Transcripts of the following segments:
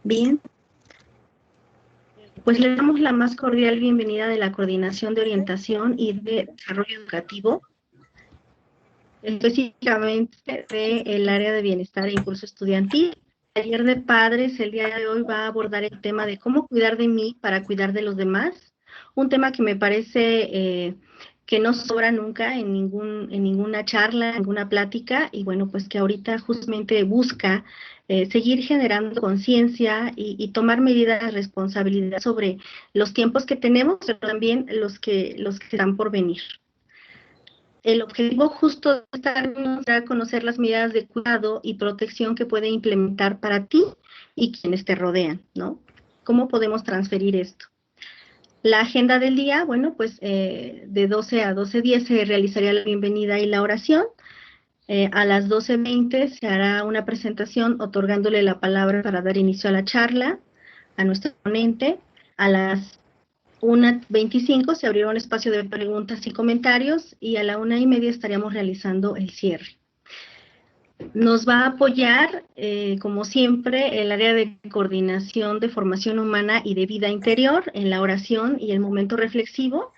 Bien, pues le damos la más cordial bienvenida de la Coordinación de Orientación y de Desarrollo Educativo, específicamente del área de Bienestar e Impulso Estudiantil. El taller de padres el día de hoy va a abordar el tema de cómo cuidar de mí para cuidar de los demás, un tema que me parece que no sobra nunca en ninguna charla, en ninguna plática, y bueno, pues que ahorita justamente busca seguir generando conciencia y tomar medidas de responsabilidad sobre los tiempos que tenemos, pero también los que están por venir. El objetivo justo de esta reunión será conocer las medidas de cuidado y protección que puede implementar para ti y quienes te rodean, ¿no? ¿Cómo podemos transferir esto? La agenda del día, bueno, pues de 12 a 12:10 se realizaría la bienvenida y la oración. A las 12:20 se hará una presentación otorgándole la palabra para dar inicio a la charla a nuestro ponente. A las 1:25 se abrirá un espacio de preguntas y comentarios y a la 1:30 estaríamos realizando el cierre. Nos va a apoyar, como siempre, el área de coordinación de formación humana y de vida interior en la oración y el momento reflexivo.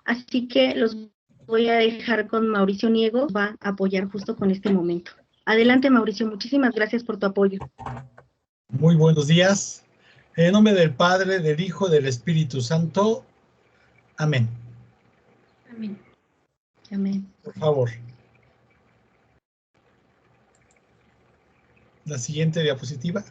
Así que los voy a dejar con Mauricio Niego, va a apoyar justo con este momento. Adelante, Mauricio, muchísimas gracias por tu apoyo. Muy buenos días. En nombre del Padre, del Hijo, del Espíritu Santo. Amén. Amén. Amén. Por favor. La siguiente diapositiva.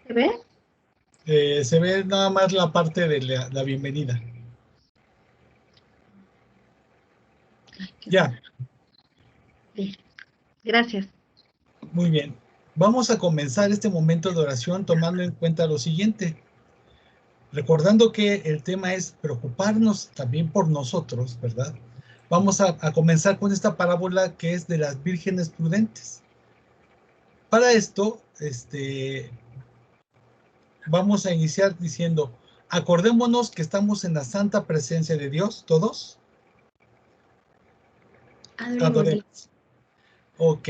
¿Se ve? Se ve nada más la parte de la bienvenida. Ya. Bien. Gracias. Muy bien. Vamos a comenzar este momento de oración tomando en cuenta lo siguiente. Recordando que el tema es preocuparnos también por nosotros, ¿verdad? Vamos a comenzar con esta parábola que es de las vírgenes prudentes. Para esto, vamos a iniciar diciendo, acordémonos que estamos en la santa presencia de Dios, ¿todos? Adoremos. Ok,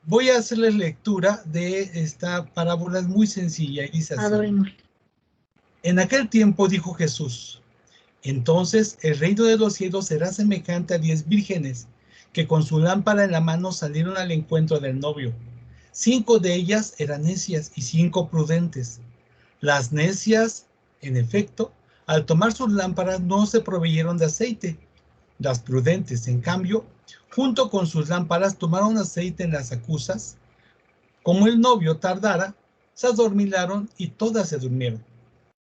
voy a hacerles lectura de esta parábola, es muy sencilla y dice así. Adoremos. En aquel tiempo dijo Jesús, entonces el reino de los cielos será semejante a 10 vírgenes que con su lámpara en la mano salieron al encuentro del novio. 5 de ellas eran necias y 5 prudentes. Las necias, en efecto, al tomar sus lámparas no se proveyeron de aceite. Las prudentes, en cambio, junto con sus lámparas tomaron aceite en las acusas. Como el novio tardara, se adormilaron y todas se durmieron.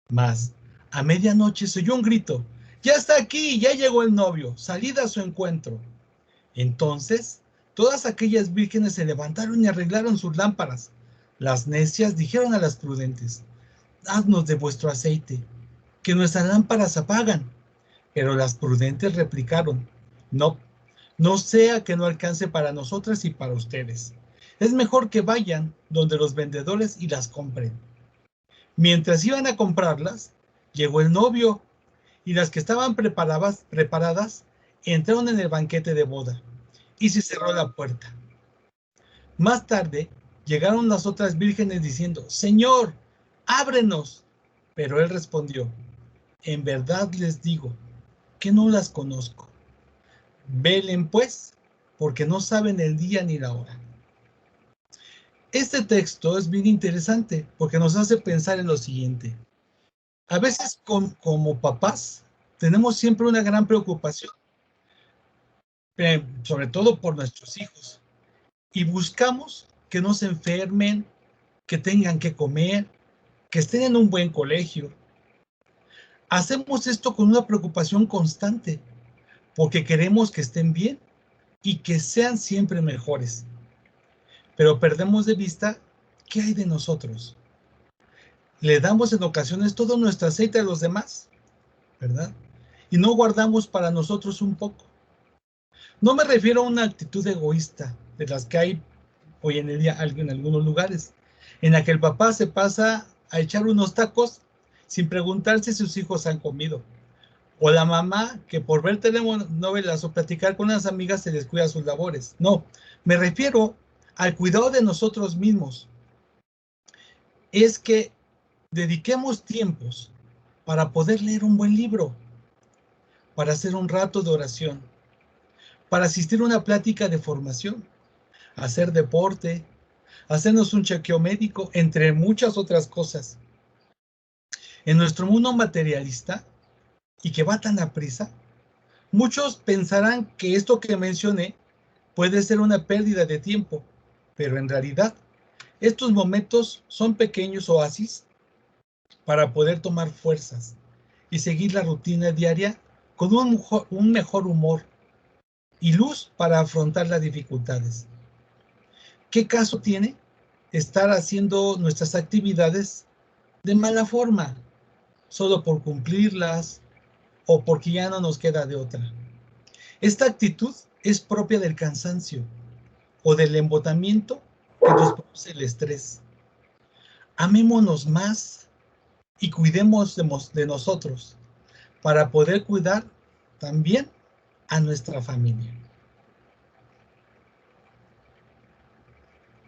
Mas, a medianoche se oyó un grito, ¡ya está aquí! ¡Ya llegó el novio! ¡Salid a su encuentro! Entonces, todas aquellas vírgenes se levantaron y arreglaron sus lámparas. Las necias dijeron a las prudentes, dadnos de vuestro aceite, que nuestras lámparas apagan. Pero las prudentes replicaron, no, no sea que no alcance para nosotras y para ustedes. Es mejor que vayan donde los vendedores y las compren. Mientras iban a comprarlas, llegó el novio y las que estaban preparadas entraron en el banquete de boda y se cerró la puerta. Más tarde llegaron las otras vírgenes diciendo, Señor, ábrenos. Pero él respondió, en verdad les digo que no las conozco. Velen pues, porque no saben el día ni la hora. Este texto es bien interesante porque nos hace pensar en lo siguiente. A veces como papás tenemos siempre una gran preocupación, sobre todo por nuestros hijos, y buscamos que no se enfermen, que tengan que comer, que estén en un buen colegio. Hacemos esto con una preocupación constante, porque queremos que estén bien y que sean siempre mejores. Pero perdemos de vista qué hay de nosotros. Le damos en ocasiones todo nuestro aceite a los demás, ¿verdad? Y no guardamos para nosotros un poco. No me refiero a una actitud egoísta, de las que hay hoy en el día en algunos lugares, en la que el papá se pasa a echar unos tacos sin preguntarse si sus hijos han comido. O la mamá que por ver telenovelas o platicar con las amigas se descuida sus labores. No, me refiero al cuidado de nosotros mismos. Es que dediquemos tiempos para poder leer un buen libro, para hacer un rato de oración, para asistir a una plática de formación, hacer deporte, hacernos un chequeo médico, entre muchas otras cosas. En nuestro mundo materialista, y que va tan a prisa, muchos pensarán que esto que mencioné puede ser una pérdida de tiempo, pero en realidad estos momentos son pequeños oasis para poder tomar fuerzas y seguir la rutina diaria con un mejor humor y luz para afrontar las dificultades. ¿Qué caso tiene estar haciendo nuestras actividades de mala forma, solo por cumplirlas o porque ya no nos queda de otra? Esta actitud es propia del cansancio o del embotamiento que nos produce el estrés. Amémonos más y cuidemos de nosotros para poder cuidar también a nuestra familia.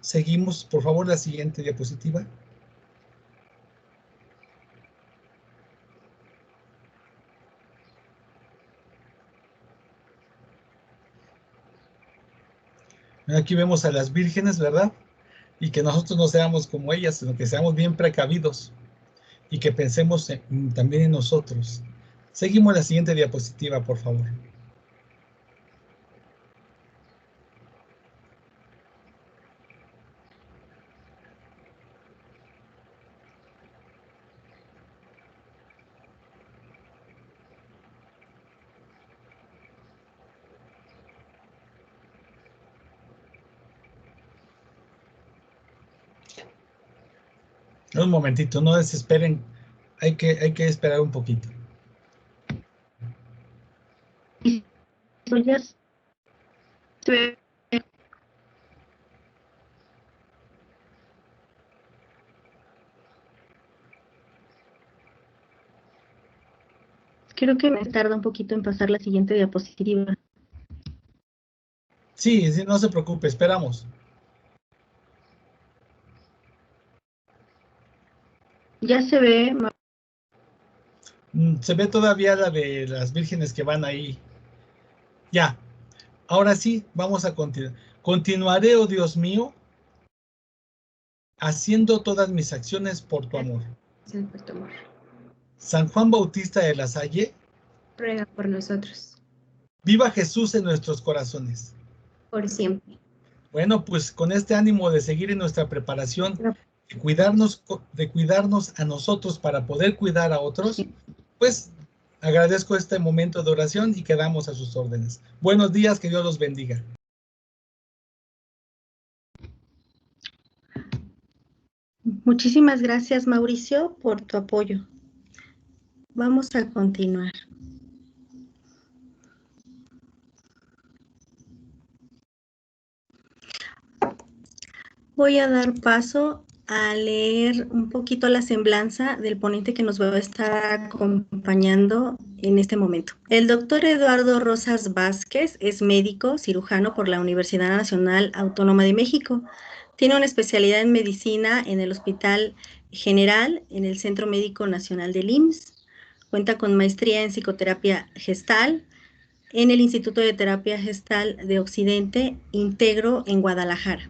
Seguimos, por favor, la siguiente diapositiva. Aquí vemos a las vírgenes, ¿verdad? Y que nosotros no seamos como ellas, sino que seamos bien precavidos y que pensemos también en nosotros. Seguimos la siguiente diapositiva, por favor. Un momentito, no desesperen, hay que esperar un poquito. Creo que me tarda un poquito en pasar la siguiente diapositiva. Sí, sí, no se preocupe, esperamos. Ya se ve. Se ve todavía la de las vírgenes que van ahí. Ya, ahora sí, vamos a continuar. Continuaré, oh Dios mío, haciendo todas mis acciones por tu amor. Sí, por tu amor. San Juan Bautista de la Salle, Ruega por nosotros. viva Jesús en nuestros corazones. Por siempre. Bueno, pues con este ánimo de seguir en nuestra preparación, de cuidarnos a nosotros para poder cuidar a otros, pues agradezco este momento de oración y quedamos a sus órdenes. Buenos días, que Dios los bendiga. Muchísimas gracias, Mauricio, por tu apoyo. Vamos a continuar. Voy a dar paso a leer un poquito la semblanza del ponente que nos va a estar acompañando en este momento. El doctor Eduardo Rosas Vázquez es médico cirujano por la Universidad Nacional Autónoma de México. Tiene una especialidad en medicina en el Hospital General, en el Centro Médico Nacional del IMSS. Cuenta con maestría en psicoterapia gestal en el Instituto de Terapia Gestal de Occidente, Integro, en Guadalajara.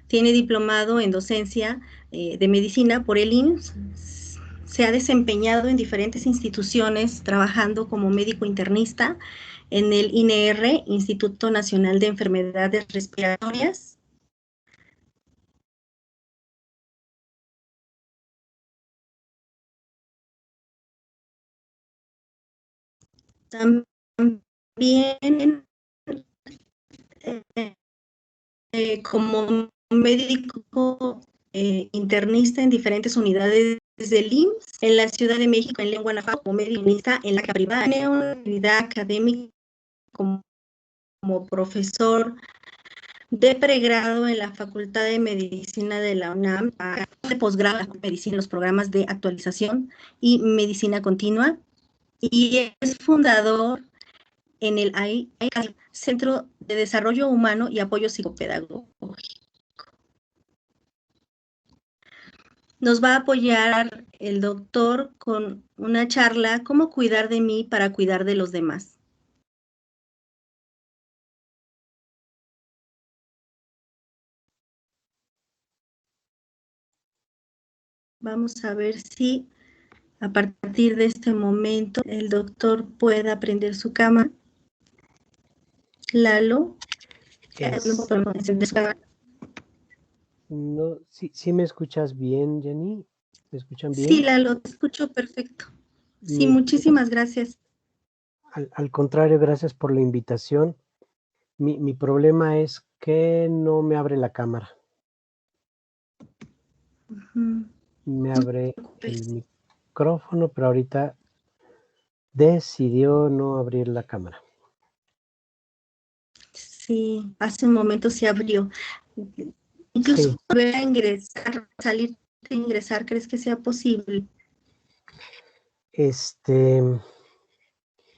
Tiene diplomado en docencia de medicina por el IMSS. Se ha desempeñado en diferentes instituciones trabajando como médico internista en el INR, Instituto Nacional de Enfermedades Respiratorias. También como médico internista en diferentes unidades del IMSS en la Ciudad de México, en León, Guanajuato, como médico internista en la privada. Tiene una actividad académica como profesor de pregrado en la Facultad de Medicina de la UNAM, de posgrado en medicina, los programas de actualización y medicina continua, y es fundador en el Centro de Desarrollo Humano y Apoyo Psicopedagógico. Nos va a apoyar el doctor con una charla, ¿cómo cuidar de mí para cuidar de los demás? Vamos a ver si a partir de este momento el doctor pueda prender su cámara. Lalo. No, sí me escuchas bien, Jenny. ¿Me escuchan bien? Sí, Lalo, te escucho perfecto. Sí, muchísimas gracias. Al contrario, gracias por la invitación. Mi problema es que no me abre la cámara. Me abre el micrófono, pero ahorita decidió no abrir la cámara. Sí, hace un momento se abrió. Incluso Sí. volver a ingresar, salir de ingresar, ¿crees que sea posible?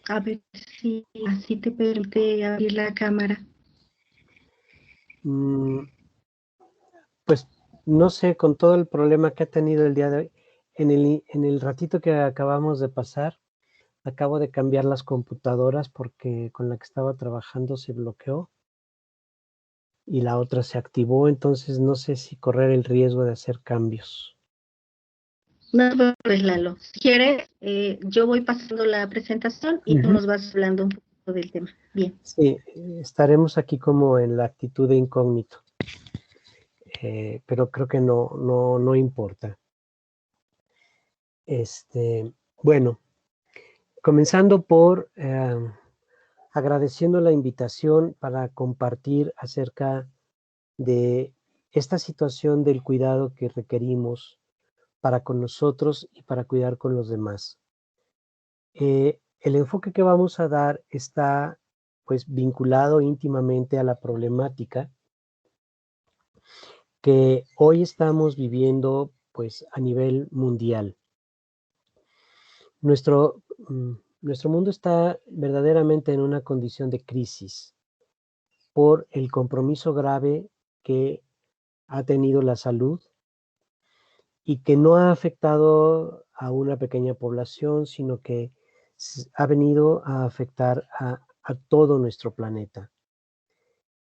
A ver si así te permite abrir la cámara. Pues no sé, con todo el problema que ha tenido el día de hoy, en el ratito que acabamos de pasar, acabo de cambiar las computadoras porque con la que estaba trabajando se bloqueó y la otra se activó, entonces no sé si correr el riesgo de hacer cambios. No, pues Lalo, si quieres, yo voy pasando la presentación y tú nos vas hablando un poco del tema. Bien. Sí, estaremos aquí como en la actitud de incógnito, pero creo que no importa. Bueno, comenzando por agradeciendo la invitación para compartir acerca de esta situación del cuidado que requerimos para con nosotros y para cuidar con los demás. El enfoque que vamos a dar está pues vinculado íntimamente a la problemática que hoy estamos viviendo pues a nivel mundial. Nuestro mundo está verdaderamente en una condición de crisis por el compromiso grave que ha tenido la salud y que no ha afectado a una pequeña población, sino que ha venido a afectar a todo nuestro planeta.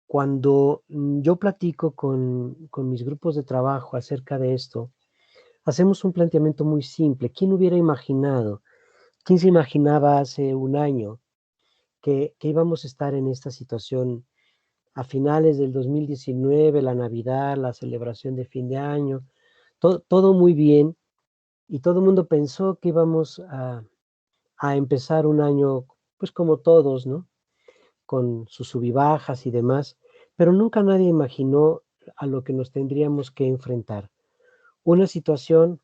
Cuando yo platico con mis grupos de trabajo acerca de esto, hacemos un planteamiento muy simple. ¿Quién hubiera imaginado? ¿Quién se imaginaba hace un año que íbamos a estar en esta situación a finales del 2019, la Navidad, la celebración de fin de año, todo muy bien, y todo el mundo pensó que íbamos a empezar un año, pues como todos, ¿no? Con sus sub y bajas y demás, pero nunca nadie imaginó a lo que nos tendríamos que enfrentar. Una situación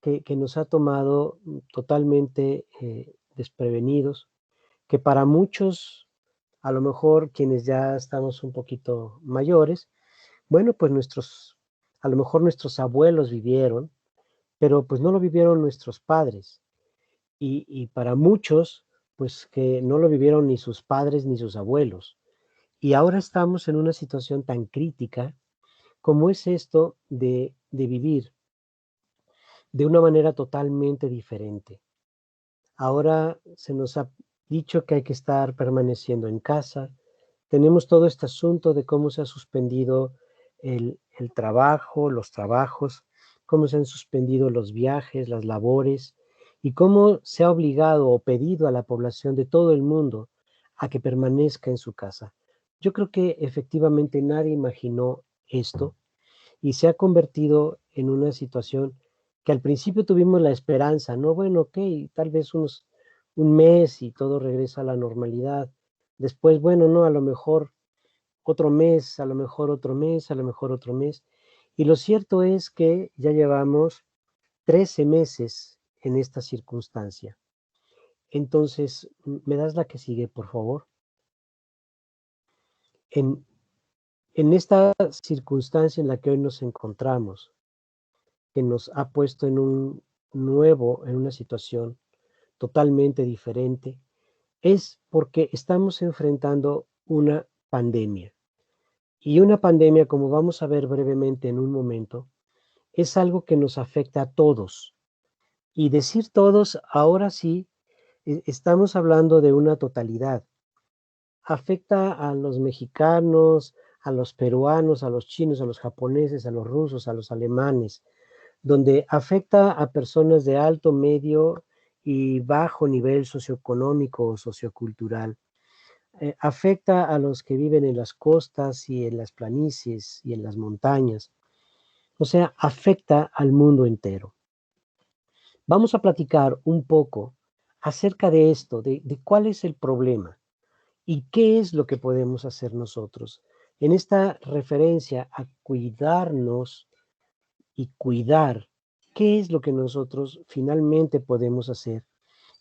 que nos ha tomado totalmente desprevenidos, que para muchos, a lo mejor quienes ya estamos un poquito mayores, bueno, pues a lo mejor nuestros abuelos vivieron, pero pues no lo vivieron nuestros padres. Y para muchos, pues que no lo vivieron ni sus padres ni sus abuelos. Y ahora estamos en una situación tan crítica como es esto de vivir de una manera totalmente diferente. Ahora se nos ha dicho que hay que estar permaneciendo en casa. Tenemos todo este asunto de cómo se ha suspendido el trabajo, los trabajos, cómo se han suspendido los viajes, las labores, y cómo se ha obligado o pedido a la población de todo el mundo a que permanezca en su casa. Yo creo que efectivamente nadie imaginó esto y se ha convertido en una situación que al principio tuvimos la esperanza, ¿no? Bueno, ok, tal vez un mes y todo regresa a la normalidad. Después, bueno, no, a lo mejor otro mes, a lo mejor otro mes, a lo mejor otro mes. Y lo cierto es que ya llevamos 13 meses en esta circunstancia. Entonces, ¿me das la que sigue, por favor? En esta circunstancia en la que hoy nos encontramos, que nos ha puesto en una situación totalmente diferente, es porque estamos enfrentando una pandemia. Y una pandemia, como vamos a ver brevemente en un momento, es algo que nos afecta a todos. Y decir todos, ahora sí, estamos hablando de una totalidad. Afecta a los mexicanos, a los peruanos, a los chinos, a los japoneses, a los rusos, a los alemanes, donde afecta a personas de alto, medio y bajo nivel socioeconómico o sociocultural. Afecta a los que viven en las costas y en las planicies y en las montañas. O sea, afecta al mundo entero. Vamos a platicar un poco acerca de esto, de cuál es el problema y qué es lo que podemos hacer nosotros. En esta referencia a cuidarnos y cuidar, ¿qué es lo que nosotros finalmente podemos hacer?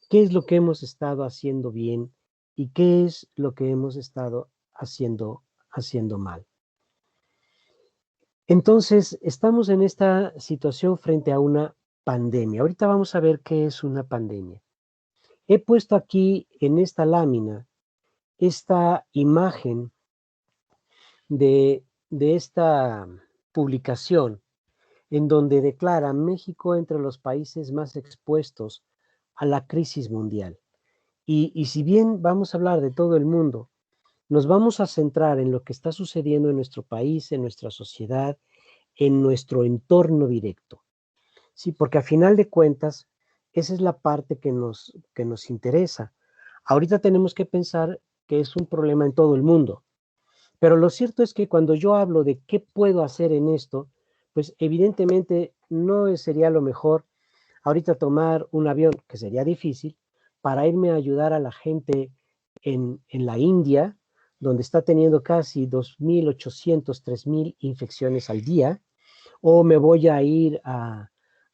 ¿Qué es lo que hemos estado haciendo bien y qué es lo que hemos estado haciendo mal? Entonces, estamos en esta situación frente a una pandemia. Ahorita vamos a ver qué es una pandemia. He puesto aquí en esta lámina esta imagen de esta publicación en donde declara México entre los países más expuestos a la crisis mundial. Y si bien vamos a hablar de todo el mundo, nos vamos a centrar en lo que está sucediendo en nuestro país, en nuestra sociedad, en nuestro entorno directo. Sí, porque a final de cuentas, esa es la parte que nos interesa. Ahorita tenemos que pensar que es un problema en todo el mundo, pero lo cierto es que cuando yo hablo de qué puedo hacer en esto, pues evidentemente no sería lo mejor ahorita tomar un avión, que sería difícil, para irme a ayudar a la gente en la India, donde está teniendo casi 2.800, 3.000 infecciones al día, o me voy a ir a,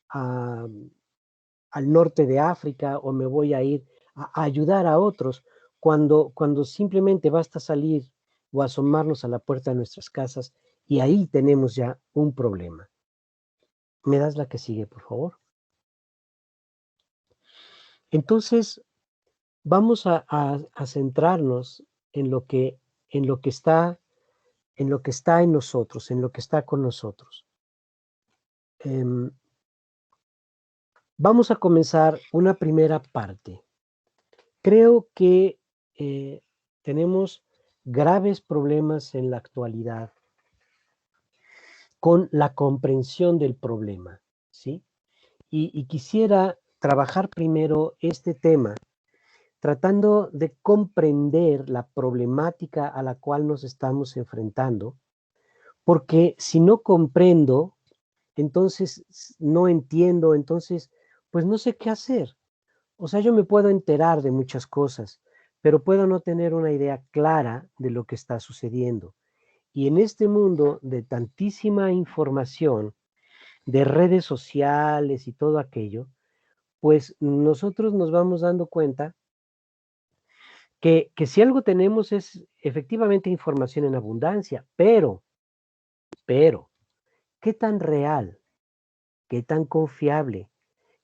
al norte de África, o me voy a ir a ayudar a otros, cuando simplemente basta salir o asomarnos a la puerta de nuestras casas y ahí tenemos ya un problema. ¿Me das la que sigue, por favor? Entonces, vamos a centrarnos en en lo que está, en lo que está en nosotros, en lo que está con nosotros. Vamos a comenzar una primera parte. Creo que tenemos graves problemas en la actualidad con la comprensión del problema, ¿sí? Y quisiera trabajar primero este tema tratando de comprender la problemática a la cual nos estamos enfrentando, porque si no comprendo, entonces no entiendo, entonces pues no sé qué hacer. O sea, yo me puedo enterar de muchas cosas, pero puedo no tener una idea clara de lo que está sucediendo. Y en este mundo de tantísima información, de redes sociales y todo aquello, pues nosotros nos vamos dando cuenta que si algo tenemos es efectivamente información en abundancia, pero, ¿qué tan real, qué tan confiable,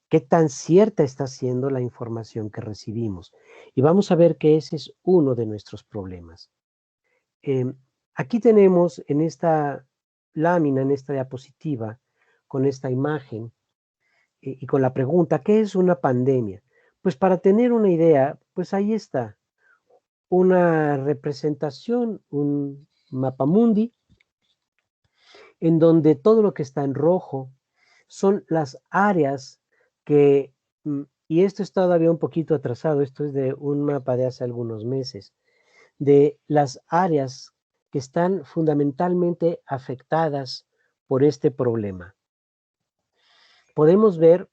qué tan cierta está siendo la información que recibimos? Y vamos a ver que ese es uno de nuestros problemas. Aquí tenemos en esta lámina, en esta diapositiva, con esta imagen y con la pregunta, ¿qué es una pandemia? Pues para tener una idea, pues ahí está, una representación, un mapamundi, en donde todo lo que está en rojo son las áreas que, y esto está todavía un poquito atrasado, esto es de un mapa de hace algunos meses, de las áreas que están fundamentalmente afectadas por este problema. Podemos ver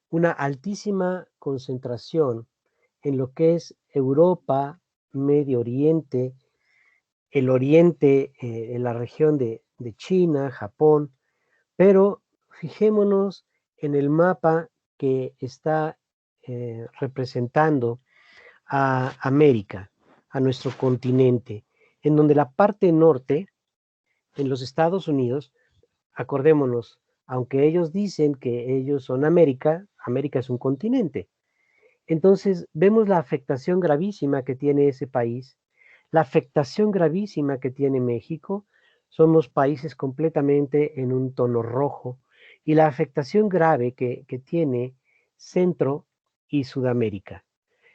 una altísima concentración en lo que es Europa, Medio Oriente, el Oriente, en la región de China, Japón, pero fijémonos en el mapa que está representando a América, a nuestro continente, en donde la parte norte en los Estados Unidos, acordémonos, aunque ellos dicen que ellos son América, América es un continente. Entonces, vemos la afectación gravísima que tiene ese país, la afectación gravísima que tiene México. Somos países completamente en un tono rojo, y la afectación grave que tiene Centro y Sudamérica.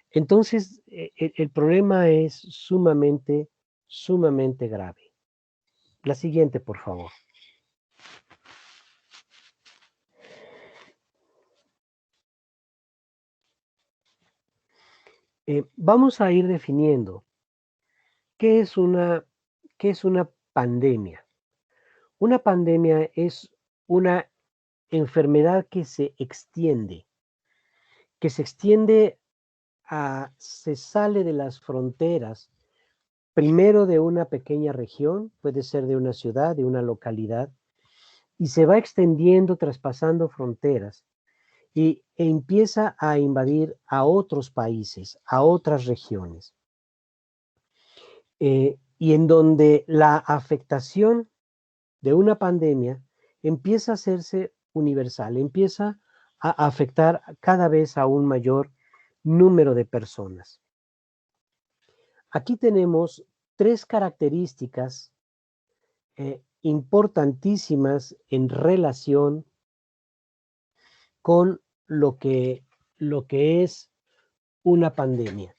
Entonces, el problema es sumamente, sumamente grave. La siguiente, por favor. Vamos a ir definiendo qué es una pandemia. Una pandemia es una enfermedad que se extiende, se sale de las fronteras, primero de una pequeña región, puede ser de una ciudad, de una localidad, y se va extendiendo, traspasando fronteras, e empieza a invadir a otros países, a otras regiones. Y en donde la afectación de una pandemia empieza a hacerse universal, empieza a afectar cada vez a un mayor número de personas. Aquí tenemos tres características importantísimas en relación con lo que es una pandemia.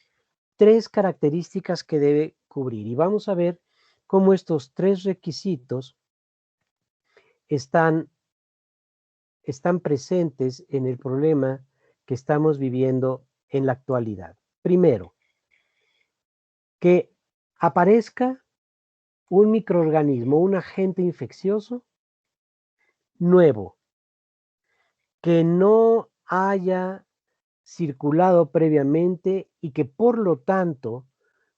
Tres características que debe cubrir, y vamos a ver cómo estos tres requisitos están presentes en el problema que estamos viviendo en la actualidad. Primero, que aparezca un microorganismo, un agente infeccioso nuevo, que no haya circulado previamente y que por lo tanto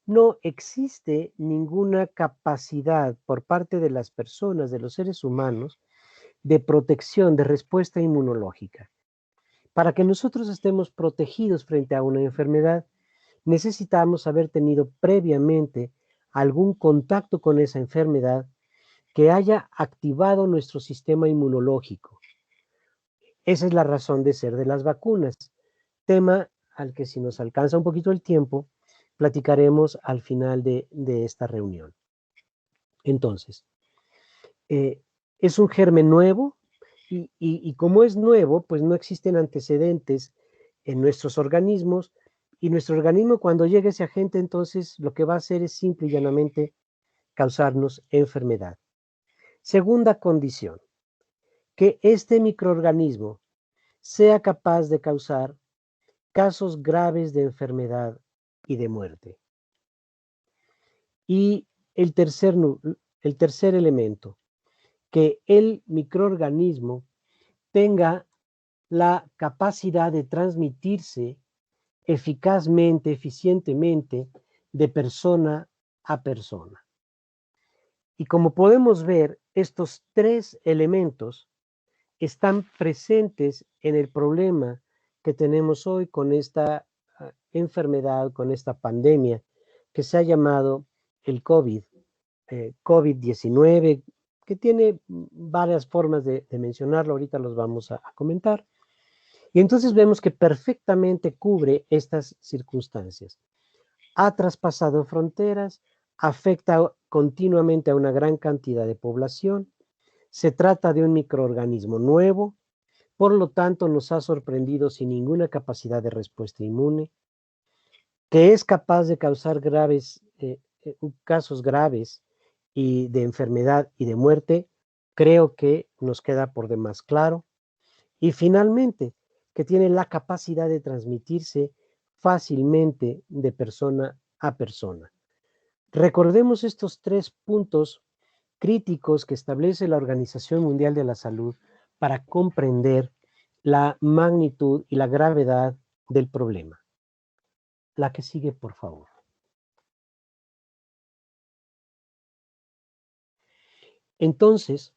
no existe ninguna capacidad por parte de las personas, de los seres humanos, de protección, de respuesta inmunológica. Para que nosotros estemos protegidos frente a una enfermedad, necesitamos haber tenido previamente algún contacto con esa enfermedad que haya activado nuestro sistema inmunológico. Esa es la razón de ser de las vacunas, tema al que, si nos alcanza un poquito el tiempo, platicaremos al final de esta reunión. Entonces, es un germen nuevo, y como es nuevo, pues no existen antecedentes en nuestros organismos, y nuestro organismo, cuando llegue ese agente, entonces lo que va a hacer es simple y llanamente causarnos enfermedad. Segunda condición, que este microorganismo sea capaz de causar casos graves de enfermedad y de muerte. Y el tercer elemento, que el microorganismo tenga la capacidad de transmitirse eficazmente, eficientemente, de persona a persona. Y como podemos ver, estos tres elementos están presentes en el problema que tenemos hoy con esta enfermedad, con esta pandemia que se ha llamado el COVID-19, que tiene varias formas de mencionarlo, ahorita los vamos a comentar. Y entonces vemos que perfectamente cubre estas circunstancias. Ha traspasado fronteras, afecta continuamente a una gran cantidad de población, se trata de un microorganismo nuevo, por lo tanto nos ha sorprendido sin ninguna capacidad de respuesta inmune, que es capaz de causar casos graves y de enfermedad y de muerte, creo que nos queda por demás claro. Y finalmente, que tiene la capacidad de transmitirse fácilmente de persona a persona. Recordemos estos tres puntos críticos que establece la Organización Mundial de la Salud para comprender la magnitud y la gravedad del problema. La que sigue, por favor. Entonces,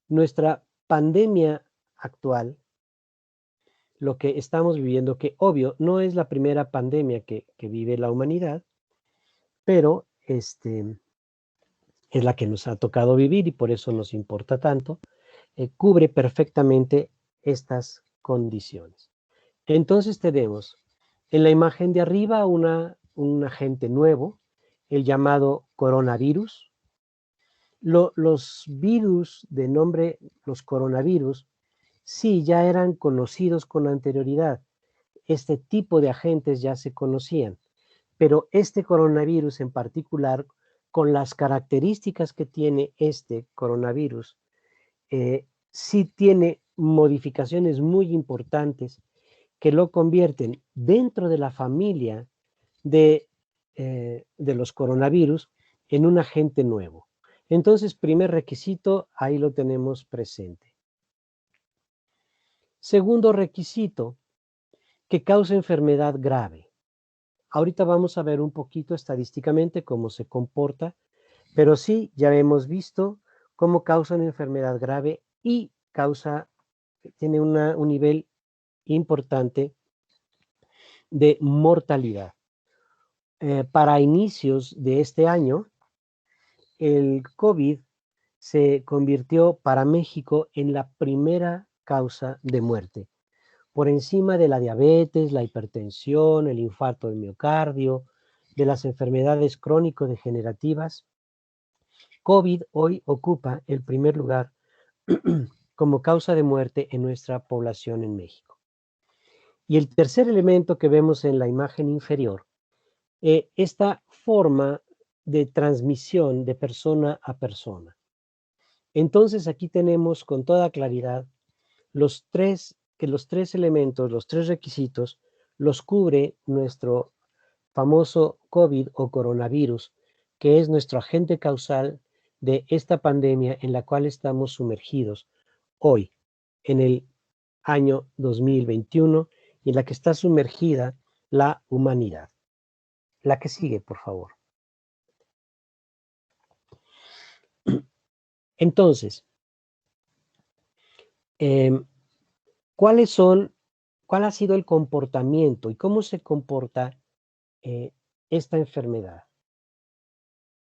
nuestra pandemia actual, lo que estamos viviendo, que obvio no es la primera pandemia que vive la humanidad, pero es la que nos ha tocado vivir y por eso nos importa tanto, cubre perfectamente estas condiciones. Entonces tenemos en la imagen de arriba un agente nuevo, el llamado coronavirus. Los virus de nombre, los coronavirus, sí, ya eran conocidos con anterioridad. Este tipo de agentes ya se conocían, pero este coronavirus en particular, con las características que tiene este coronavirus, sí tiene modificaciones muy importantes que lo convierten dentro de la familia de los coronavirus en un agente nuevo. Entonces, primer requisito, ahí lo tenemos presente. Segundo requisito, que causa enfermedad grave. Ahorita vamos a ver un poquito estadísticamente cómo se comporta, pero sí, ya hemos visto cómo causa una enfermedad grave y tiene un nivel importante de mortalidad. Para inicios de este año, el COVID se convirtió para México en la primera causa de muerte, por encima de la diabetes, la hipertensión, el infarto de miocardio, de las enfermedades crónico-degenerativas. COVID hoy ocupa el primer lugar como causa de muerte en nuestra población en México. Y el tercer elemento que vemos en la imagen inferior, esta forma de transmisión de persona a persona. Entonces aquí tenemos con toda claridad los tres elementos, los tres requisitos, los cubre nuestro famoso COVID o coronavirus, que es nuestro agente causal de esta pandemia en la cual estamos sumergidos hoy, en el año 2021, y en la que está sumergida la humanidad. La que sigue, por favor. Entonces, ¿cuál ha sido el comportamiento y cómo se comporta esta enfermedad?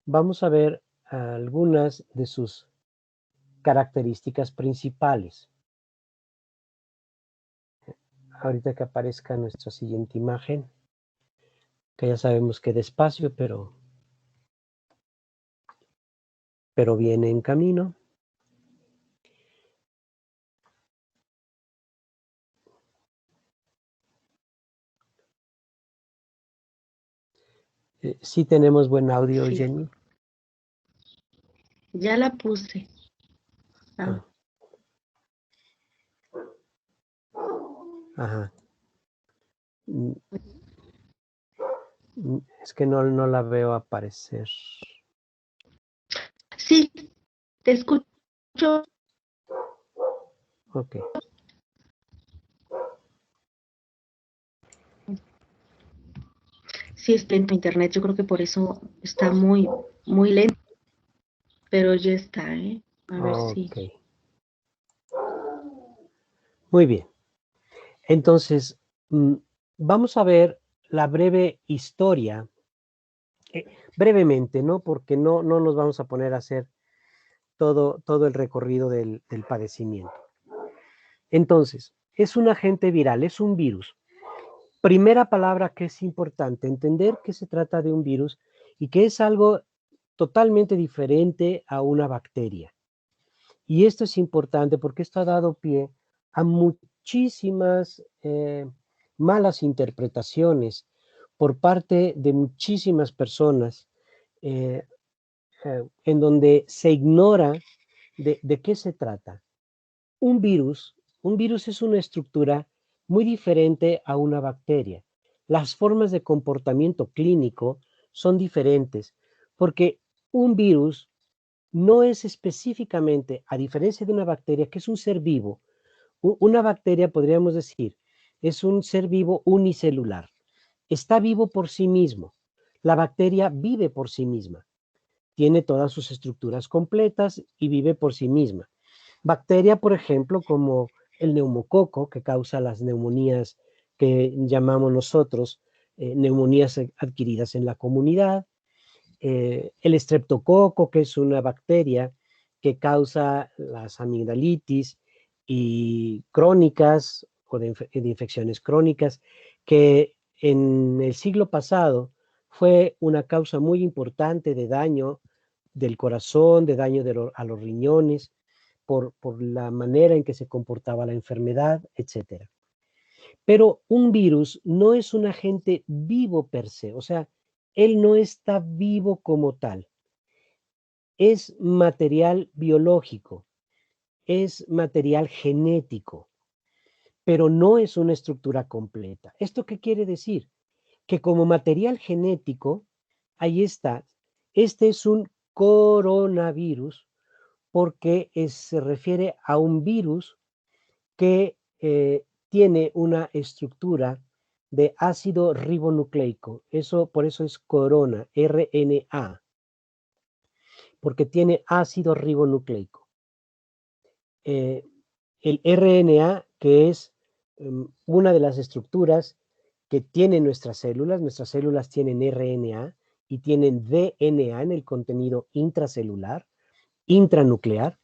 Vamos a ver algunas de sus características principales. Ahorita que aparezca nuestra siguiente imagen, que ya sabemos que despacio, pero viene en camino. Sí tenemos buen audio, Sí. Jenny. Ya la puse. Ah. Ajá. Es que no la veo aparecer. Sí, te escucho. Ok. Sí, es lento internet. Yo creo que por eso está muy, muy lento. Pero ya está, ¿eh? A ver si. Ok. Muy bien. Entonces, vamos a ver la breve historia, brevemente, ¿no? Porque no nos vamos a poner a hacer todo el recorrido del padecimiento. Entonces, es un agente viral, es un virus. Primera palabra que es importante, entender que se trata de un virus y que es algo totalmente diferente a una bacteria. Y esto es importante porque esto ha dado pie a muchísimas malas interpretaciones por parte de muchísimas personas en donde se ignora de qué se trata. Un virus es una estructura muy diferente a una bacteria. Las formas de comportamiento clínico son diferentes porque un virus no es específicamente, a diferencia de una bacteria, que es un ser vivo. Una bacteria, podríamos decir, es un ser vivo unicelular. Está vivo por sí mismo. La bacteria vive por sí misma. Tiene todas sus estructuras completas y vive por sí misma. Bacteria, por ejemplo, como el neumococo, que causa las neumonías que llamamos nosotros neumonías adquiridas en la comunidad, el estreptococo, que es una bacteria que causa las amigdalitis y crónicas o de infecciones crónicas, que en el siglo pasado fue una causa muy importante de daño del corazón, de daño a los riñones, por la manera en que se comportaba la enfermedad, etc. Pero un virus no es un agente vivo per se, o sea, él no está vivo como tal. Es material biológico, es material genético, pero no es una estructura completa. ¿Esto qué quiere decir? Que como material genético, ahí está, este es un coronavirus porque se refiere a un virus que tiene una estructura de ácido ribonucleico. Por eso es corona, RNA, porque tiene ácido ribonucleico. El RNA, que es una de las estructuras que tienen nuestras células tienen RNA y tienen DNA en el contenido intracelular, intranuclear,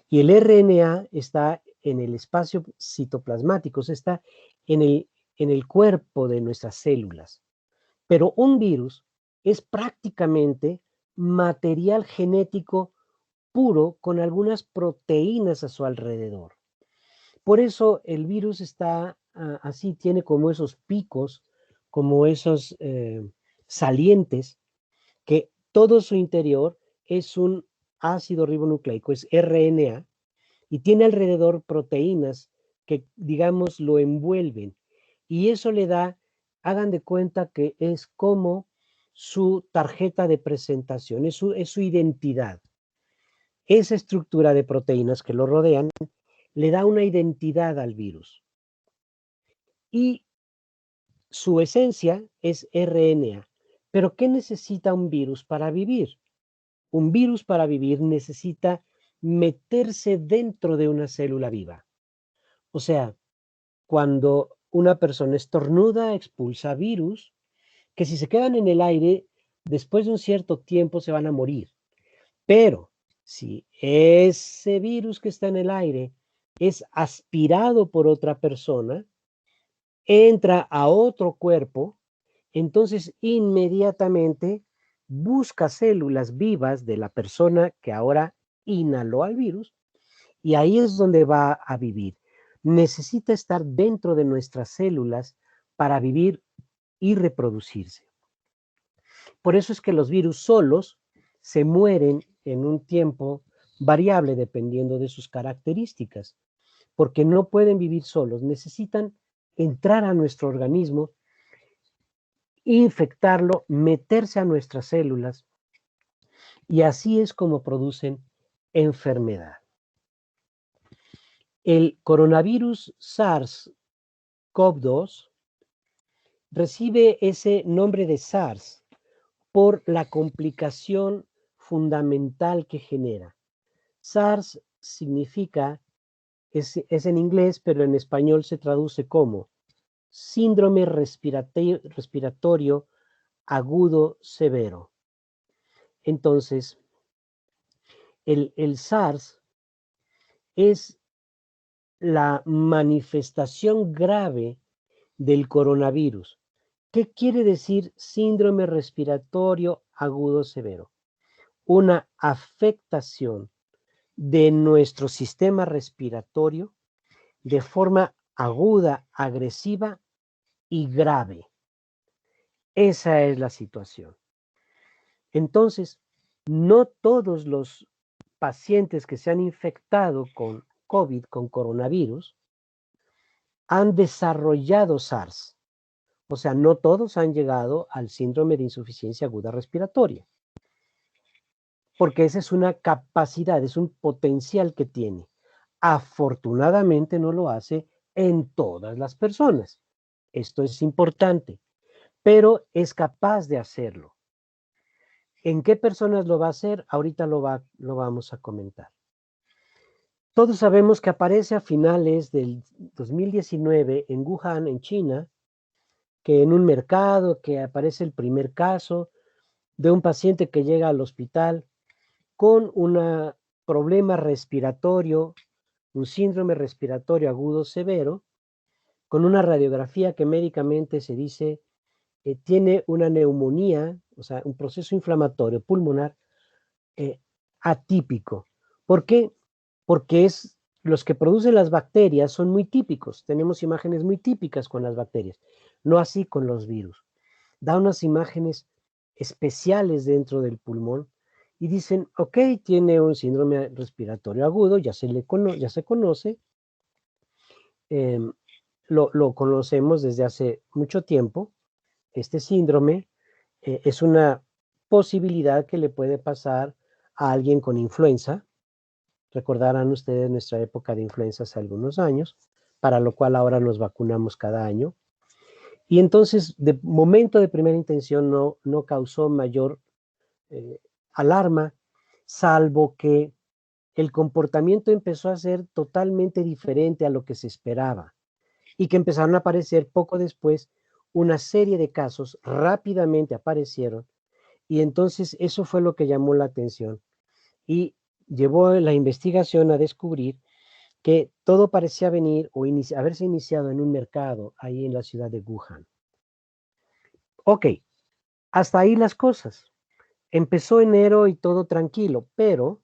y el RNA está en el espacio citoplasmático, o sea, está en el cuerpo de nuestras células. Pero un virus es prácticamente material genético puro con algunas proteínas a su alrededor. Por eso el virus está así, tiene como esos picos, como esos salientes, que todo su interior es un ácido ribonucleico, es RNA, y tiene alrededor proteínas que, digamos, lo envuelven. Y eso le da, hagan de cuenta que es como su tarjeta de presentación, es su identidad. Esa estructura de proteínas que lo rodean le da una identidad al virus. Y su esencia es RNA. Pero ¿qué necesita un virus para vivir? Un virus para vivir necesita meterse dentro de una célula viva. O sea, cuando una persona estornuda, expulsa virus, que si se quedan en el aire, después de un cierto tiempo se van a morir. Pero si ese virus que está en el aire es aspirado por otra persona, entra a otro cuerpo, entonces inmediatamente busca células vivas de la persona que ahora inhaló al virus y ahí es donde va a vivir. Necesita estar dentro de nuestras células para vivir y reproducirse. Por eso es que los virus solos se mueren en un tiempo variable dependiendo de sus características, porque no pueden vivir solos, necesitan entrar a nuestro organismo, infectarlo, meterse a nuestras células, y así es como producen enfermedad. El coronavirus SARS-CoV-2 recibe ese nombre de SARS por la complicación fundamental que genera. SARS significa, es en inglés, pero en español se traduce como síndrome respiratorio agudo severo. Entonces, el SARS es la manifestación grave del coronavirus. ¿Qué quiere decir síndrome respiratorio agudo severo? Una afectación de nuestro sistema respiratorio de forma aguda, agresiva y grave. Esa es la situación. Entonces, no todos los pacientes que se han infectado con COVID, con coronavirus, han desarrollado SARS. O sea, no todos han llegado al síndrome de insuficiencia aguda respiratoria. Porque esa es una capacidad, es un potencial que tiene. Afortunadamente no lo hace en todas las personas. Esto es importante, pero es capaz de hacerlo. ¿En qué personas lo va a hacer? Ahorita lo vamos a comentar. Todos sabemos que aparece a finales del 2019 en Wuhan, en China, que en un mercado que aparece el primer caso de un paciente que llega al hospital con un problema respiratorio, un síndrome respiratorio agudo severo, con una radiografía que médicamente se dice tiene una neumonía, o sea, un proceso inflamatorio pulmonar atípico. ¿Por qué? Porque los que producen las bacterias son muy típicos. Tenemos imágenes muy típicas con las bacterias, no así con los virus. Da unas imágenes especiales dentro del pulmón y dicen, ok, tiene un síndrome respiratorio agudo, ya se conoce, lo conocemos desde hace mucho tiempo. Este síndrome es una posibilidad que le puede pasar a alguien con influenza. Recordarán ustedes nuestra época de influenza hace algunos años, para lo cual ahora nos vacunamos cada año. Y entonces, de momento de primera intención, no causó mayor alarma, salvo que el comportamiento empezó a ser totalmente diferente a lo que se esperaba y que empezaron a aparecer poco después una serie de casos, rápidamente aparecieron, y entonces eso fue lo que llamó la atención y llevó la investigación a descubrir que todo parecía venir o haberse iniciado en un mercado ahí en la ciudad de Wuhan. Ok, hasta ahí las cosas. Empezó enero y todo tranquilo, pero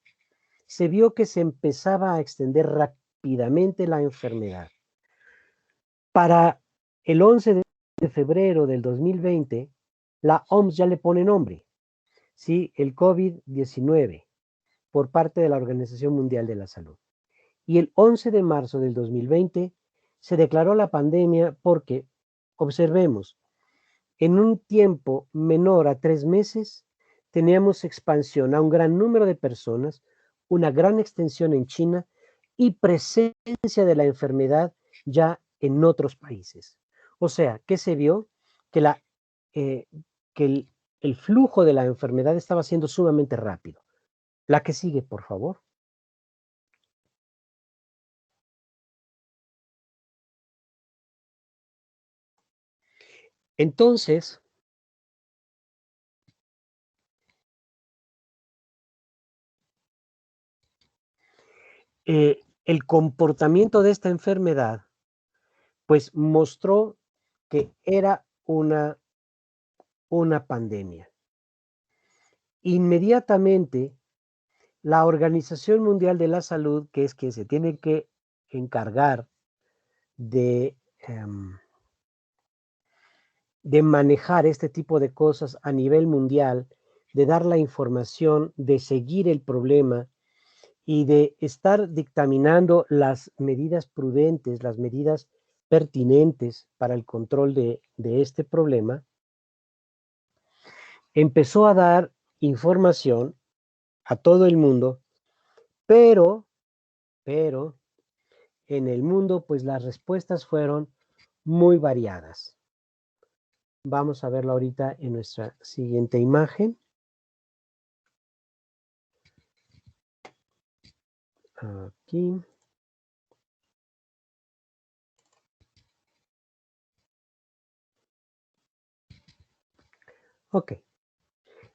se vio que se empezaba a extender rápidamente la enfermedad. Para el 11 de febrero del 2020, la OMS ya le pone nombre, ¿sí? El COVID-19, por parte de la Organización Mundial de la Salud. Y el 11 de marzo del 2020 se declaró la pandemia porque, observemos, en un tiempo menor a 3 meses, teníamos expansión a un gran número de personas, una gran extensión en China y presencia de la enfermedad ya en otros países. O sea, ¿qué se vio? Que, el flujo de la enfermedad estaba siendo sumamente rápido. La que sigue, por favor. Entonces, el comportamiento de esta enfermedad, pues mostró que era una pandemia. Inmediatamente, la Organización Mundial de la Salud, que es quien se tiene que encargar de manejar este tipo de cosas a nivel mundial, de dar la información, de seguir el problema y de estar dictaminando las medidas prudentes, las medidas pertinentes para el control de este problema, empezó a dar información a todo el mundo, pero en el mundo pues las respuestas fueron muy variadas. Vamos a verlo ahorita en nuestra siguiente imagen. Aquí. Ok.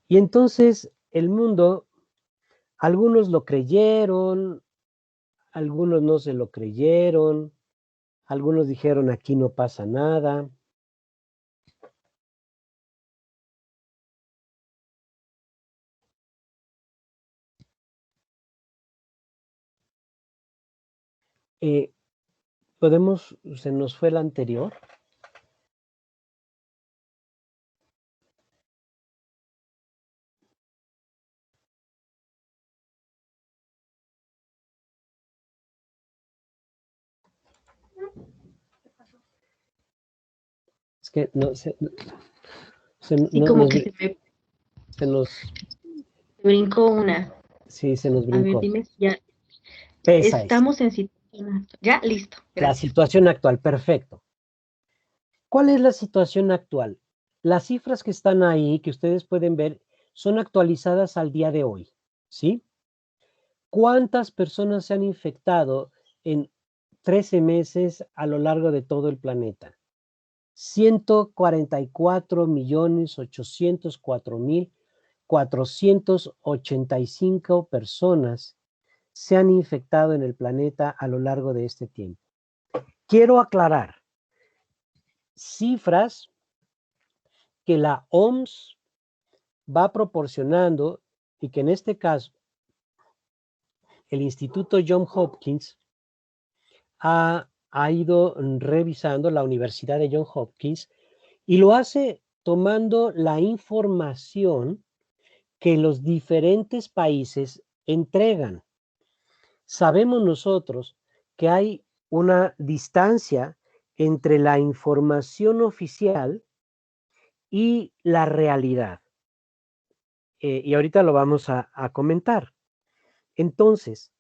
Y entonces el mundo, algunos lo creyeron, algunos no se lo creyeron, algunos dijeron aquí no pasa nada. Se nos fue el anterior. Es que no sé. Sí, como que se nos brincó una. Sí, se nos A ver, brincó. dime si ya Esa es. estamos en situación. Ya, listo. La Gracias. situación actual, perfecto. ¿Cuál es la situación actual? Las cifras que están ahí, que ustedes pueden ver, son actualizadas al día de hoy, ¿sí? ¿Cuántas personas se han infectado en 13 meses a lo largo de todo el planeta? 144.804.000 485 personas se han infectado en el planeta a lo largo de este tiempo. Quiero aclarar cifras que la OMS va proporcionando y que en este caso el Instituto Johns Hopkins ha ido revisando, la Universidad de Johns Hopkins, y lo hace tomando la información que los diferentes países entregan. Sabemos nosotros que hay una distancia entre la información oficial y la realidad. Y ahorita lo vamos a comentar. Entonces,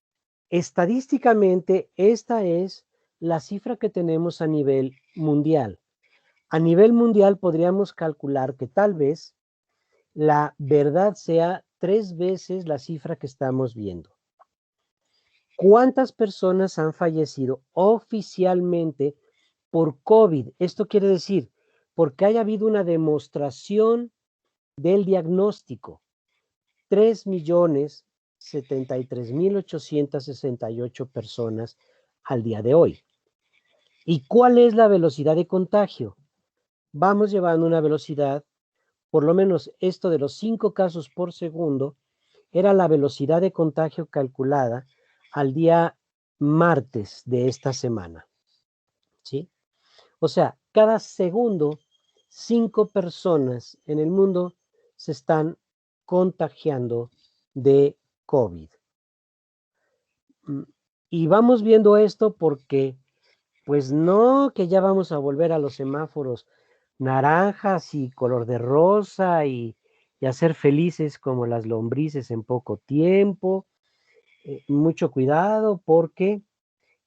estadísticamente, esta es la cifra que tenemos a nivel mundial. A nivel mundial podríamos calcular que tal vez la verdad sea 3 veces la cifra que estamos viendo. ¿Cuántas personas han fallecido oficialmente por COVID? Esto quiere decir, porque haya habido una demostración del diagnóstico. 3.073.868 personas al día de hoy. ¿Y cuál es la velocidad de contagio? Vamos llevando una velocidad, por lo menos esto de los 5 casos por segundo, era la velocidad de contagio calculada al día martes de esta semana. ¿Sí? O sea, cada segundo, 5 personas en el mundo se están contagiando de COVID. Y vamos viendo esto porque, pues no que ya vamos a volver a los semáforos naranjas y color de rosa y a ser felices como las lombrices en poco tiempo. Mucho cuidado porque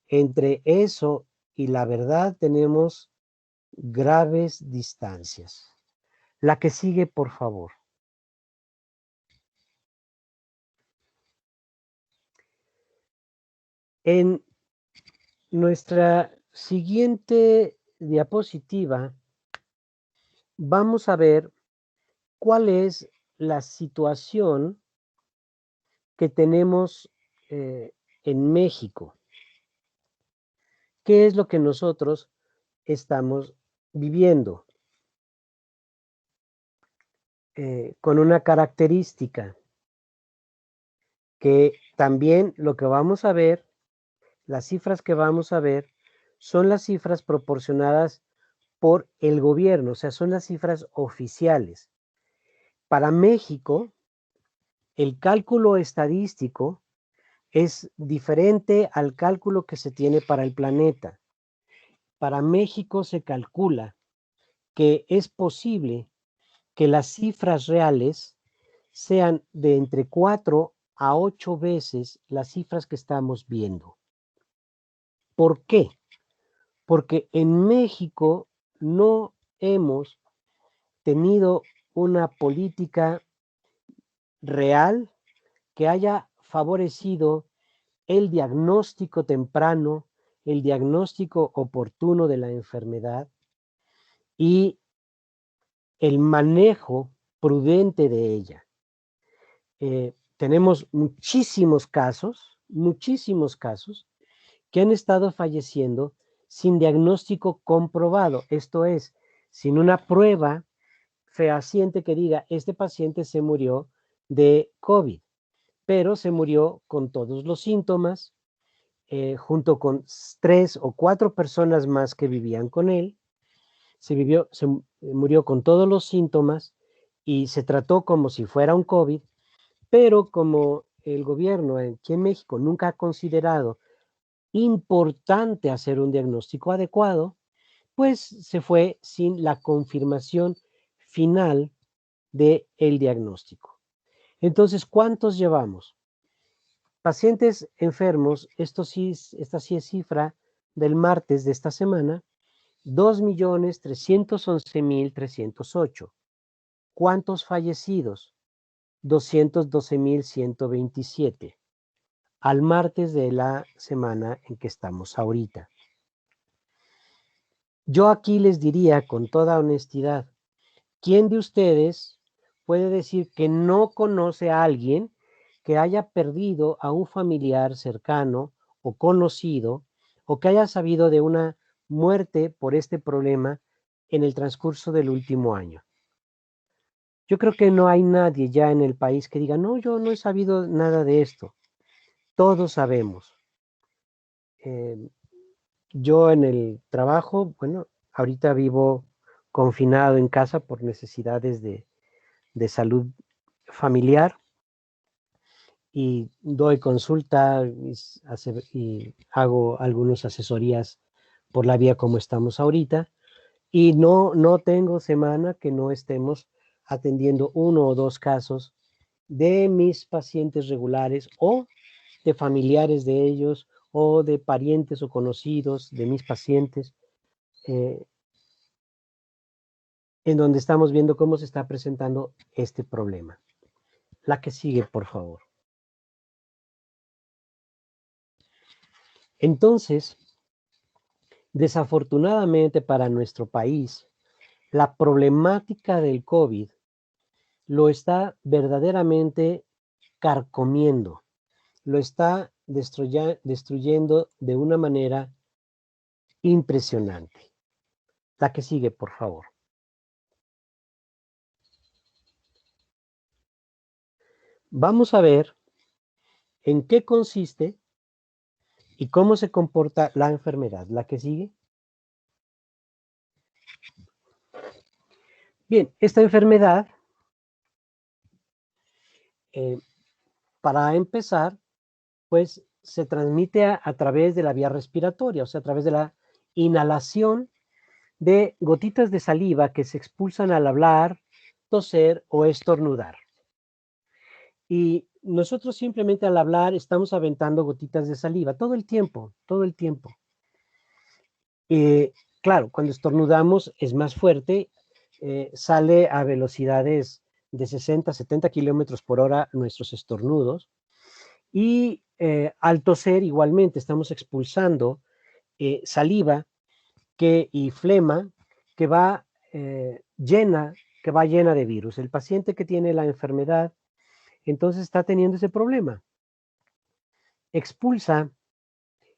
entre eso y la verdad tenemos graves distancias. La que sigue, por favor. En nuestra siguiente diapositiva vamos a ver cuál es la situación que tenemos en México. ¿Qué es lo que nosotros estamos viviendo? Con una característica que también lo que vamos a ver, las cifras que vamos a ver, son las cifras proporcionadas por el gobierno, o sea, son las cifras oficiales. Para México, el cálculo estadístico es diferente al cálculo que se tiene para el planeta. Para México se calcula que es posible que las cifras reales sean de entre 4 a 8 veces las cifras que estamos viendo. ¿Por qué? Porque en México no hemos tenido una política real que haya favorecido el diagnóstico temprano, el diagnóstico oportuno de la enfermedad y el manejo prudente de ella. Tenemos muchísimos casos que han estado falleciendo sin diagnóstico comprobado, esto es, sin una prueba fehaciente que diga, este paciente se murió de COVID, pero se murió con todos los síntomas, junto con 3 o 4 personas más que vivían con él, se murió con todos los síntomas y se trató como si fuera un COVID, pero como el gobierno aquí en México nunca ha considerado importante hacer un diagnóstico adecuado, pues se fue sin la confirmación final del diagnóstico. Entonces, ¿cuántos llevamos? Pacientes enfermos, esta sí es cifra del martes de esta semana, 2.311.308. ¿Cuántos fallecidos? 212.127. Al martes de la semana en que estamos ahorita. Yo aquí les diría con toda honestidad, ¿quién de ustedes puede decir que no conoce a alguien que haya perdido a un familiar cercano o conocido, o que haya sabido de una muerte por este problema en el transcurso del último año. Yo creo que no hay nadie ya en el país que diga, no, yo no he sabido nada de esto. Todos sabemos. Yo en el trabajo, bueno, ahorita vivo confinado en casa por necesidades de salud familiar y doy consulta y hago algunas asesorías por la vía como estamos ahorita, y no tengo semana que no estemos atendiendo 1 o 2 casos de mis pacientes regulares o de familiares de ellos o de parientes o conocidos de mis pacientes, en donde estamos viendo cómo se está presentando este problema. La que sigue, por favor. Entonces, desafortunadamente para nuestro país, la problemática del COVID lo está verdaderamente carcomiendo, lo está destruyendo de una manera impresionante. La que sigue, por favor. Vamos a ver en qué consiste y cómo se comporta la enfermedad. La que sigue. Bien, esta enfermedad, para empezar, pues se transmite a través de la vía respiratoria, o sea, a través de la inhalación de gotitas de saliva que se expulsan al hablar, toser o estornudar. Y nosotros simplemente al hablar estamos aventando gotitas de saliva todo el tiempo, todo el tiempo. Claro, cuando estornudamos es más fuerte, sale a velocidades de 60, 70 kilómetros por hora nuestros estornudos. Y al toser igualmente estamos expulsando saliva y flema que va llena de virus. El paciente que tiene la enfermedad entonces está teniendo ese problema. Expulsa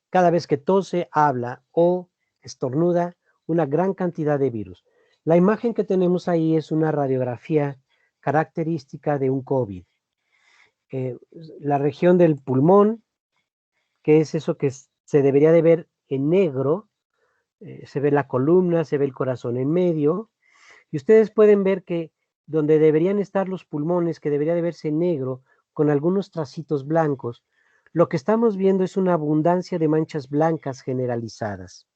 cada vez que tose, habla o estornuda una gran cantidad de virus. La imagen que tenemos ahí es una radiografía característica de un COVID. La región del pulmón, que es eso que se debería de ver en negro, se ve la columna, se ve el corazón en medio, y ustedes pueden ver que donde deberían estar los pulmones, que debería de verse negro, con algunos tracitos blancos, lo que estamos viendo es una abundancia de manchas blancas generalizadas.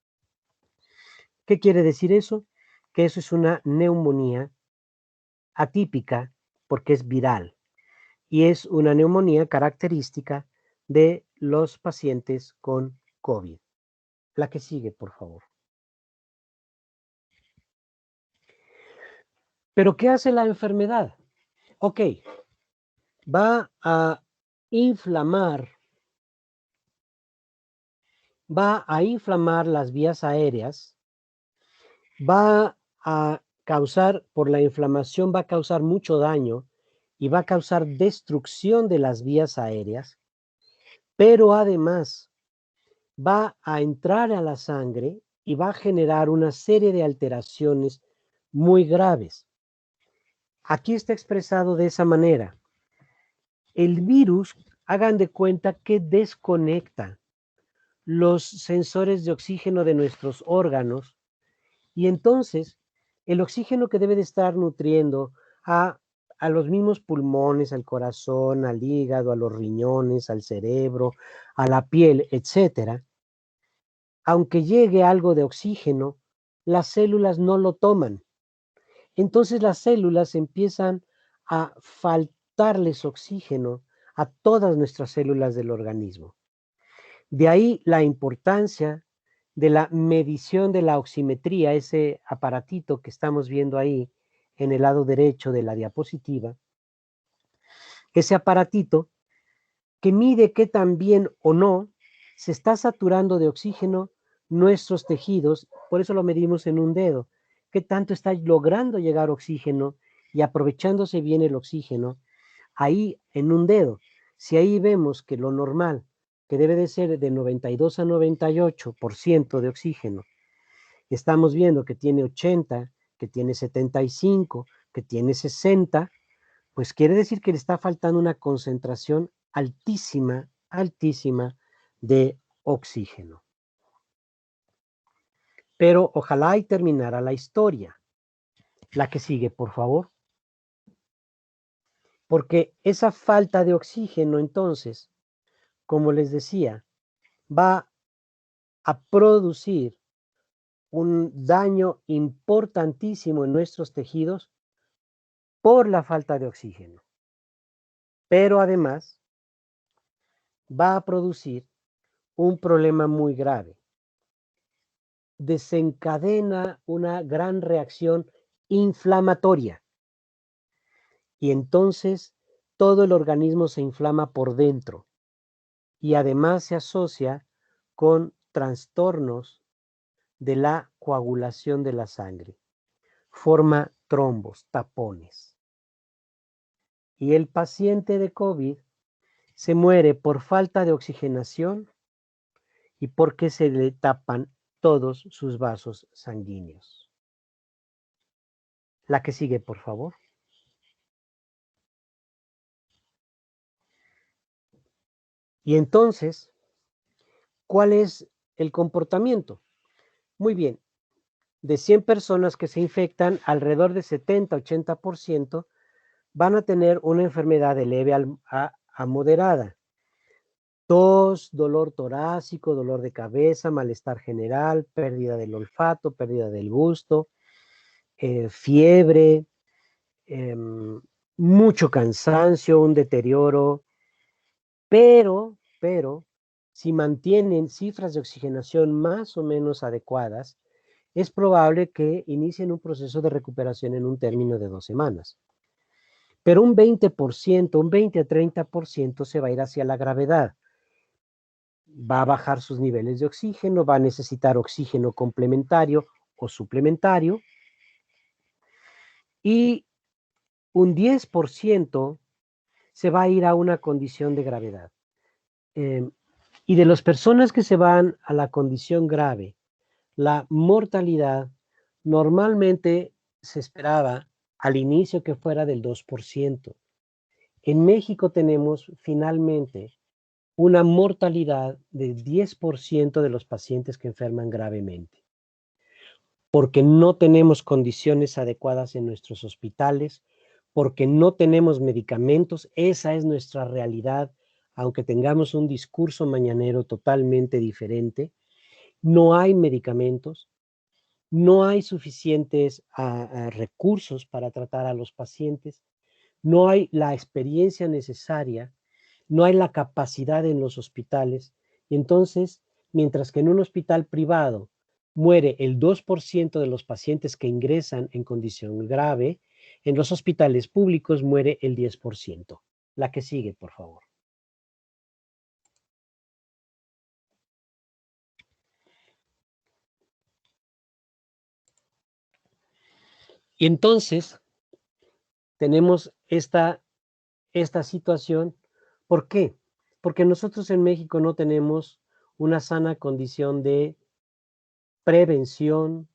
¿Qué quiere decir eso? Que eso es una neumonía atípica porque es viral y es una neumonía característica de los pacientes con COVID. La que sigue, por favor. ¿Pero qué hace la enfermedad? Ok, va a inflamar las vías aéreas, va a causar, por la inflamación va a causar mucho daño y va a causar destrucción de las vías aéreas, pero además va a entrar a la sangre y va a generar una serie de alteraciones muy graves. Aquí está expresado de esa manera. El virus, hagan de cuenta que desconecta los sensores de oxígeno de nuestros órganos y entonces el oxígeno que debe de estar nutriendo a los mismos pulmones, al corazón, al hígado, a los riñones, al cerebro, a la piel, etcétera, aunque llegue algo de oxígeno, las células no lo toman. Entonces las células empiezan a faltarles oxígeno a todas nuestras células del organismo. De ahí la importancia de la medición de la oximetría, ese aparatito que estamos viendo ahí en el lado derecho de la diapositiva. Ese aparatito que mide qué tan bien o no se está saturando de oxígeno nuestros tejidos, por eso lo medimos en un dedo, qué tanto está logrando llegar oxígeno y aprovechándose bien el oxígeno, ahí en un dedo, si ahí vemos que lo normal, que debe de ser de 92 a 98% de oxígeno, estamos viendo que tiene 80, que tiene 75, que tiene 60, pues quiere decir que le está faltando una concentración altísima, altísima de oxígeno. Pero ojalá y terminara la historia. La que sigue, por favor. Porque esa falta de oxígeno, entonces, como les decía, va a producir un daño importantísimo en nuestros tejidos por la falta de oxígeno. Pero además va a producir un problema muy grave. Desencadena una gran reacción inflamatoria. Y entonces todo el organismo se inflama por dentro y además se asocia con trastornos de la coagulación de la sangre. Forma trombos, tapones. Y el paciente de COVID se muere por falta de oxigenación y porque se le tapan todos sus vasos sanguíneos. La que sigue, por favor. Y entonces, ¿cuál es el comportamiento? Muy bien, de 100 personas que se infectan, alrededor de 70-80% van a tener una enfermedad de leve a moderada. Tos, dolor torácico, dolor de cabeza, malestar general, pérdida del olfato, pérdida del gusto, fiebre, mucho cansancio, un deterioro, pero, si mantienen cifras de oxigenación más o menos adecuadas, es probable que inicien un proceso de recuperación en un término de 2 semanas. Pero un 20%, un 20 a 30% se va a ir hacia la gravedad. Va a bajar sus niveles de oxígeno, va a necesitar oxígeno complementario o suplementario, y un 10% se va a ir a una condición de gravedad. Y de las personas que se van a la condición grave, la mortalidad normalmente se esperaba al inicio que fuera del 2%. En México tenemos finalmente una mortalidad del 10% de los pacientes que enferman gravemente, porque no tenemos condiciones adecuadas en nuestros hospitales, porque no tenemos medicamentos. Esa es nuestra realidad, aunque tengamos un discurso mañanero totalmente diferente. No hay medicamentos, no hay suficientes recursos para tratar a los pacientes, no hay la experiencia necesaria, no hay la capacidad en los hospitales. Y entonces, mientras que en un hospital privado muere el 2% de los pacientes que ingresan en condición grave, en los hospitales públicos muere el 10%. La que sigue, por favor. Y entonces tenemos esta situación. ¿Por qué? Porque nosotros en México no tenemos una sana condición de prevención,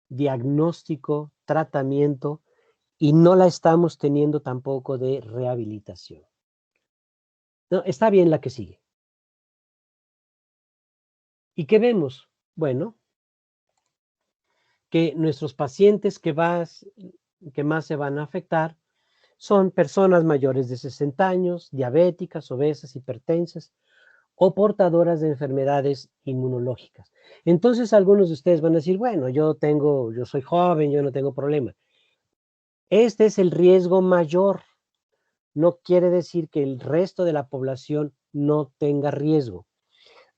diagnóstico, tratamiento, y no la estamos teniendo tampoco de rehabilitación. No, está bien la que sigue. ¿Y qué vemos? Bueno, que nuestros pacientes que más se van a afectar son personas mayores de 60 años, diabéticas, obesas, hipertensas o portadoras de enfermedades inmunológicas. Entonces algunos de ustedes van a decir, bueno, yo soy joven, yo no tengo problema. Este es el riesgo mayor. No quiere decir que el resto de la población no tenga riesgo.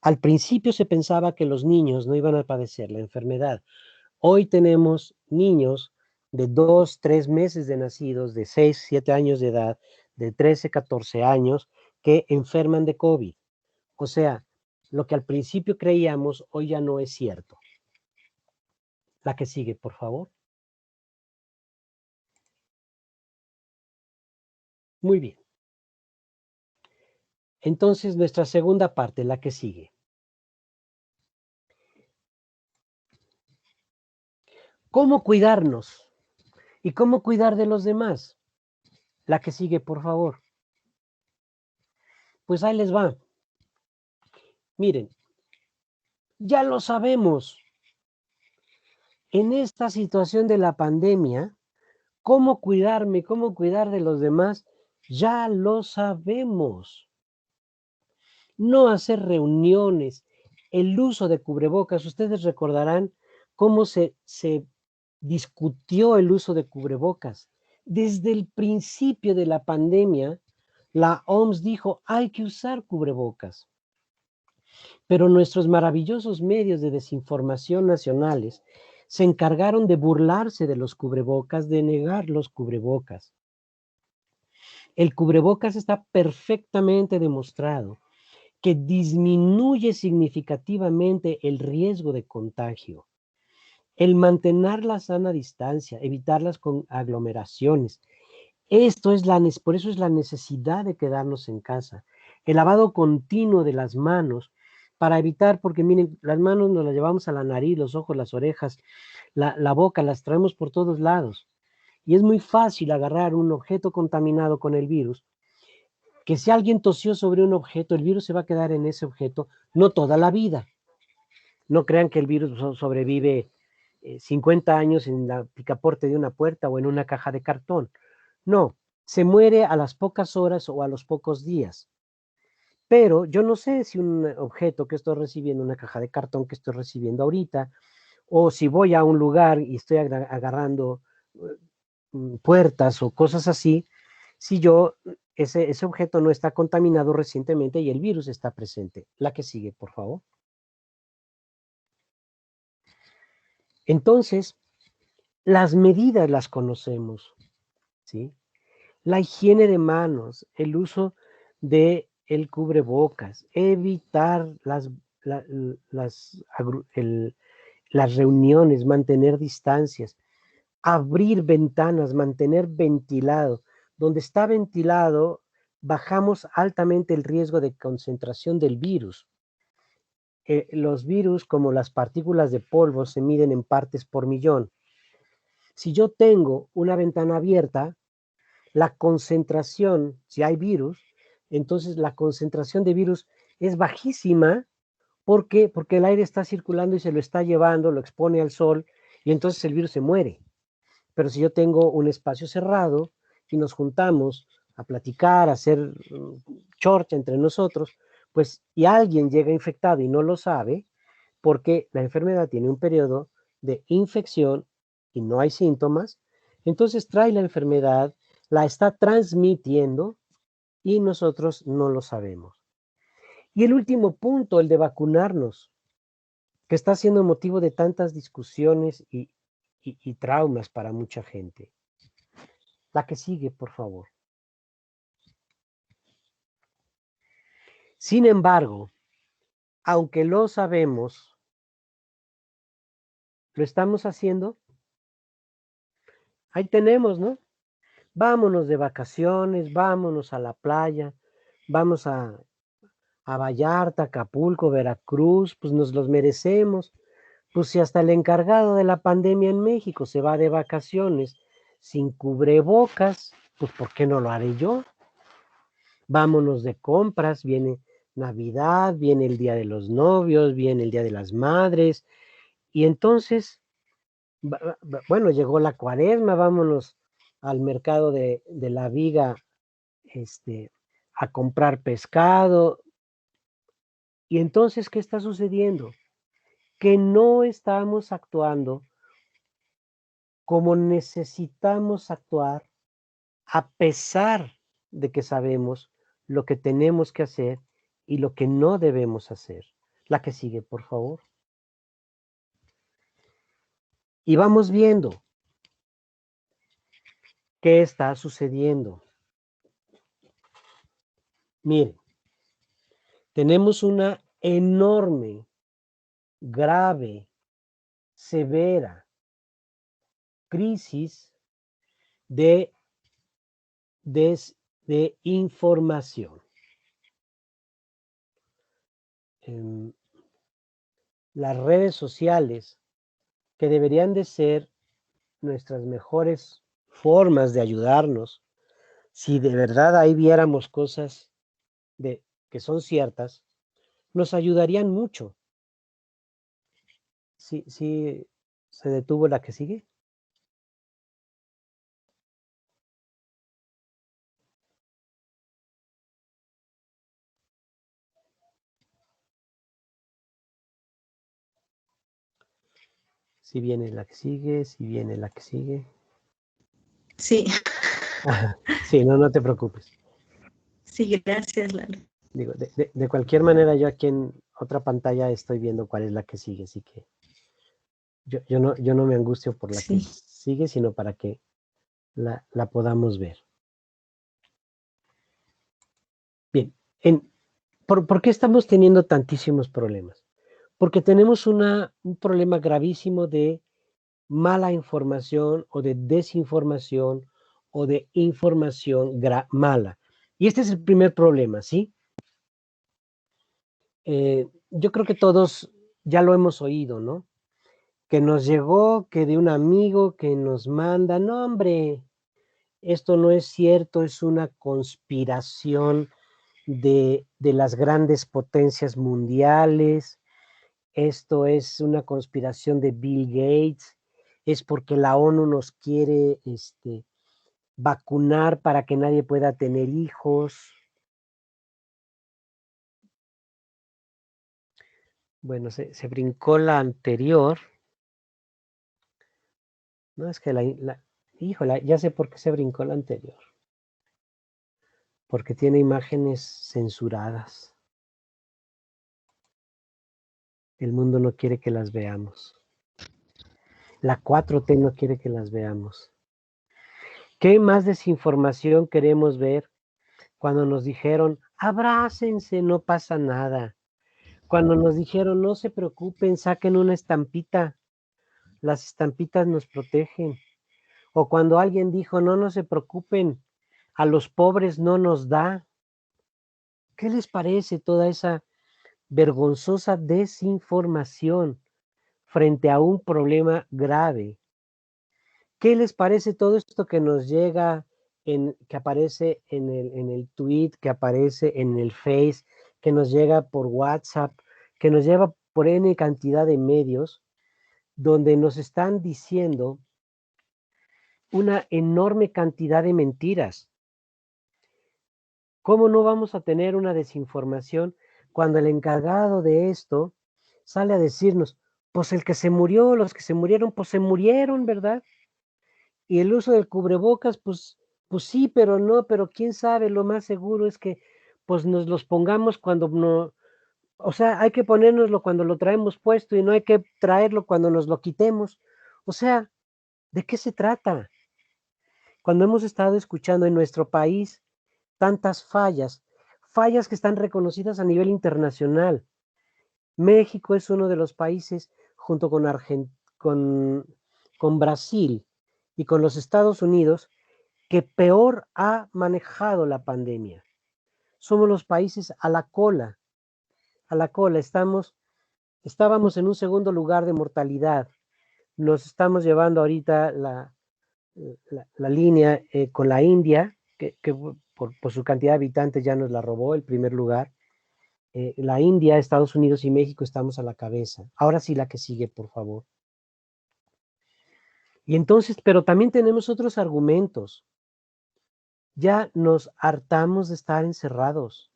Al principio se pensaba que los niños no iban a padecer la enfermedad. Hoy tenemos niños de 2, 3 meses de nacidos, de 6, 7 años de edad, de 13, 14 años, que enferman de COVID. O sea, lo que al principio creíamos, hoy ya no es cierto. La que sigue, por favor. Muy bien. Entonces, nuestra segunda parte, la que sigue. ¿Cómo cuidarnos? ¿Y cómo cuidar de los demás? La que sigue, por favor. Pues ahí les va. Miren, ya lo sabemos. En esta situación de la pandemia, cómo cuidarme, cómo cuidar de los demás, ya lo sabemos. No hacer reuniones, el uso de cubrebocas. Ustedes recordarán cómo se discutió el uso de cubrebocas. Desde el principio de la pandemia, la OMS dijo, hay que usar cubrebocas. Pero nuestros maravillosos medios de desinformación nacionales se encargaron de burlarse de los cubrebocas, de negar los cubrebocas. El cubrebocas está perfectamente demostrado que disminuye significativamente el riesgo de contagio. El mantener la sana distancia, evitar las aglomeraciones. Por eso es la necesidad de quedarnos en casa. El lavado continuo de las manos para evitar, porque miren, las manos nos las llevamos a la nariz, los ojos, las orejas, la boca, las traemos por todos lados. Y es muy fácil agarrar un objeto contaminado con el virus, que si alguien tosió sobre un objeto, el virus se va a quedar en ese objeto no toda la vida. No crean que el virus sobrevive 50 años en la picaporte de una puerta o en una caja de cartón. No, se muere a las pocas horas o a los pocos días. Pero yo no sé si un objeto que estoy recibiendo, una caja de cartón que estoy recibiendo ahorita, o si voy a un lugar y estoy agarrando puertas o cosas así, si ese objeto no está contaminado recientemente y el virus está presente. La que sigue, por favor. Entonces, las medidas las conocemos, ¿sí? La higiene de manos, el uso de el cubrebocas, evitar las reuniones, mantener distancias, abrir ventanas, mantener ventilado. Donde está ventilado, bajamos altamente el riesgo de concentración del virus. Los virus, como las partículas de polvo, se miden en partes por millón. Si yo tengo una ventana abierta, la concentración, si hay virus, entonces la concentración de virus es bajísima. ¿Por qué? Porque el aire está circulando y se lo está llevando, lo expone al sol y entonces el virus se muere. Pero si yo tengo un espacio cerrado y nos juntamos a platicar, a hacer chorcha entre nosotros, pues y alguien llega infectado y no lo sabe, porque la enfermedad tiene un periodo de infección y no hay síntomas, entonces trae la enfermedad, la está transmitiendo y nosotros no lo sabemos. Y el último punto, el de vacunarnos, que está siendo motivo de tantas discusiones y traumas para mucha gente. La que sigue, por favor. Sin embargo, aunque lo sabemos, ¿lo estamos haciendo? Ahí tenemos, ¿no? Vámonos de vacaciones, vámonos a la playa, vamos a Vallarta, Acapulco, Veracruz, pues nos los merecemos. Pues si hasta el encargado de la pandemia en México se va de vacaciones sin cubrebocas, pues ¿por qué no lo haré yo? Vámonos de compras, viene Navidad, viene el Día de los Novios, viene el Día de las Madres, y entonces, bueno, llegó la Cuaresma, vámonos al mercado de la Viga, a comprar pescado. Y entonces, ¿qué está sucediendo? Que no estamos actuando como necesitamos actuar, a pesar de que sabemos lo que tenemos que hacer y lo que no debemos hacer. La que sigue, por favor. Y vamos viendo qué está sucediendo. Miren, tenemos una enorme, grave, severa crisis de de información. Las redes sociales, que deberían de ser nuestras mejores formas de ayudarnos, si de verdad ahí viéramos cosas que son ciertas, nos ayudarían mucho. Sí, sí, se detuvo la que sigue. Si viene la que sigue, si viene la que sigue. Sí, Sí, no te preocupes. sí, gracias, Lalo. Digo, de cualquier manera, yo aquí en otra pantalla estoy viendo cuál es la que sigue, así que yo no me angustio por la que Sí. sigue, sino para que la podamos ver. Bien, ¿por qué estamos teniendo tantísimos problemas? Porque tenemos un problema gravísimo de mala información o de desinformación o de información mala. Y este es el primer problema, ¿sí? Yo creo que todos ya lo hemos oído, ¿no? Que nos llegó, que de un amigo que nos manda, no, hombre, esto no es cierto, es una conspiración de las grandes potencias mundiales, esto es una conspiración de Bill Gates, es porque la ONU nos quiere vacunar para que nadie pueda tener hijos. Bueno, se brincó la anterior. No, es que híjola, ya sé por qué se brincó la anterior. Porque tiene imágenes censuradas. El mundo no quiere que las veamos. La 4T no quiere que las veamos. ¿Qué más desinformación queremos ver cuando nos dijeron, abrácense, no pasa nada? Cuando nos dijeron, no se preocupen, saquen una estampita, las estampitas nos protegen. O cuando alguien dijo, no se preocupen, a los pobres no nos da. ¿Qué les parece toda esa vergonzosa desinformación frente a un problema grave? ¿Qué les parece todo esto que nos llega, que aparece en el tweet, que aparece en el Face, que nos llega por WhatsApp, que nos lleva por N cantidad de medios, donde nos están diciendo una enorme cantidad de mentiras? ¿Cómo no vamos a tener una desinformación cuando el encargado de esto sale a decirnos, pues el que se murió, los que se murieron, pues se murieron, ¿verdad? Y el uso del cubrebocas, pues sí, pero no, pero quién sabe, lo más seguro es que pues nos los pongamos cuando no, o sea, hay que ponérnoslo cuando lo traemos puesto y no hay que traerlo cuando nos lo quitemos. O sea, ¿de qué se trata? Cuando hemos estado escuchando en nuestro país tantas fallas que están reconocidas a nivel internacional. México es uno de los países, junto con Brasil y con los Estados Unidos, que peor ha manejado la pandemia. Somos los países a la cola. Estábamos en un segundo lugar de mortalidad. Nos estamos llevando ahorita la línea con la India, que por su cantidad de habitantes ya nos la robó el primer lugar. La India, Estados Unidos y México estamos a la cabeza. Ahora sí la que sigue, por favor. Y entonces, pero también tenemos otros argumentos. Ya nos hartamos de estar encerrados.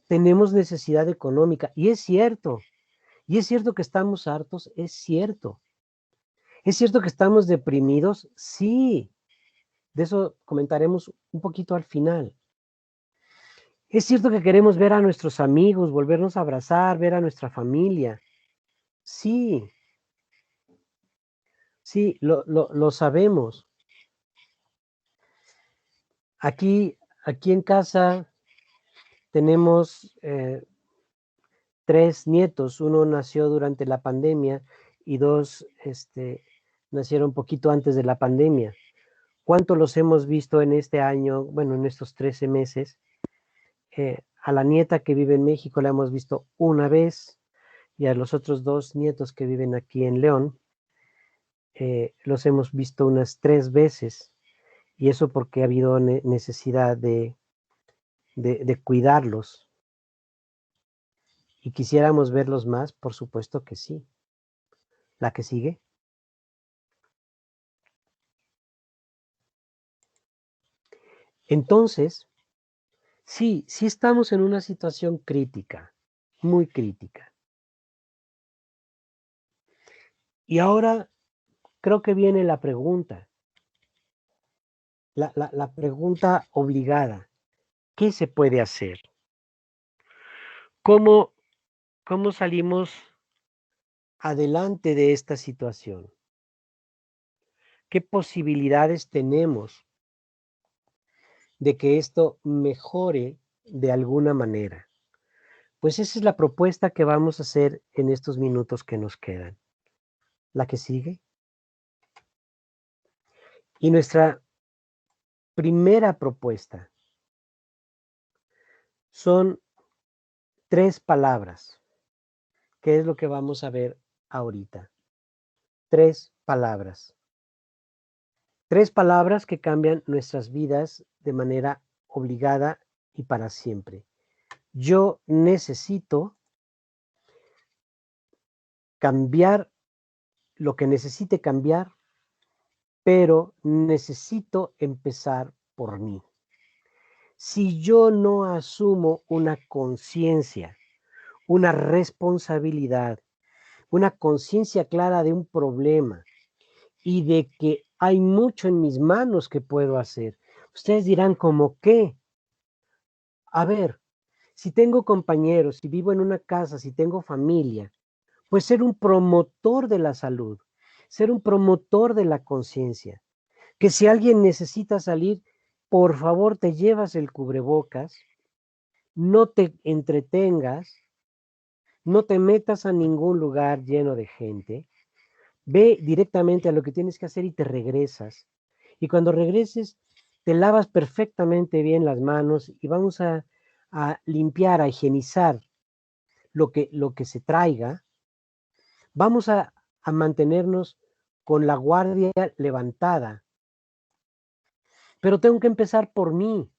Tenemos necesidad económica. Y es cierto. Y es cierto que estamos hartos. Es cierto. Es cierto que estamos deprimidos. Sí. De eso comentaremos un poquito al final. Es cierto que queremos ver a nuestros amigos, volvernos a abrazar, ver a nuestra familia. Sí, sí, lo sabemos. Aquí en casa tenemos 3 nietos. Uno nació durante la pandemia y 2 nacieron poquito antes de la pandemia. ¿Cuánto los hemos visto en este año? Bueno, en estos 13 meses. A la nieta que vive en México la hemos visto una vez y a los otros 2 nietos que viven aquí en León los hemos visto unas 3 veces. Y eso porque ha habido necesidad de cuidarlos. ¿Y quisiéramos verlos más? Por supuesto que sí. ¿La que sigue? Entonces, sí estamos en una situación crítica, muy crítica. Y ahora creo que viene la pregunta, la pregunta obligada. ¿Qué se puede hacer? ¿Cómo salimos adelante de esta situación? ¿Qué posibilidades tenemos de que esto mejore de alguna manera? Pues esa es la propuesta que vamos a hacer en estos minutos que nos quedan. ¿La que sigue? Y nuestra primera propuesta son 3 palabras, que es lo que vamos a ver ahorita. 3 palabras. 3 palabras que cambian nuestras vidas de manera obligada y para siempre. Yo necesito cambiar lo que necesite cambiar, pero necesito empezar por mí. Si yo no asumo una conciencia, una responsabilidad, una conciencia clara de un problema y de que hay mucho en mis manos que puedo hacer, ustedes dirán, ¿cómo qué? A ver, si tengo compañeros, si vivo en una casa, si tengo familia, pues ser un promotor de la salud, ser un promotor de la conciencia. Que si alguien necesita salir, por favor te llevas el cubrebocas, no te entretengas, no te metas a ningún lugar lleno de gente, ve directamente a lo que tienes que hacer y te regresas. Y cuando regreses, te lavas perfectamente bien las manos y vamos a limpiar, a higienizar lo que se traiga. Vamos a mantenernos con la guardia levantada. Pero tengo que empezar por mí,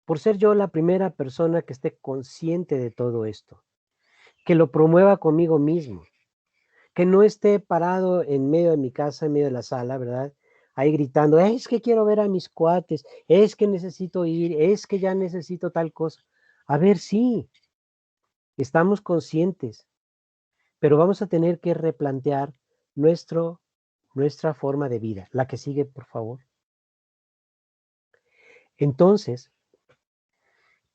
por ser yo la primera persona que esté consciente de todo esto, que lo promueva conmigo mismo, que no esté parado en medio de mi casa, en medio de la sala, ¿verdad? Ahí gritando, es que quiero ver a mis cuates, es que necesito ir, es que ya necesito tal cosa. A ver, sí, estamos conscientes, pero vamos a tener que replantear nuestra forma de vida. La que sigue, por favor. Entonces,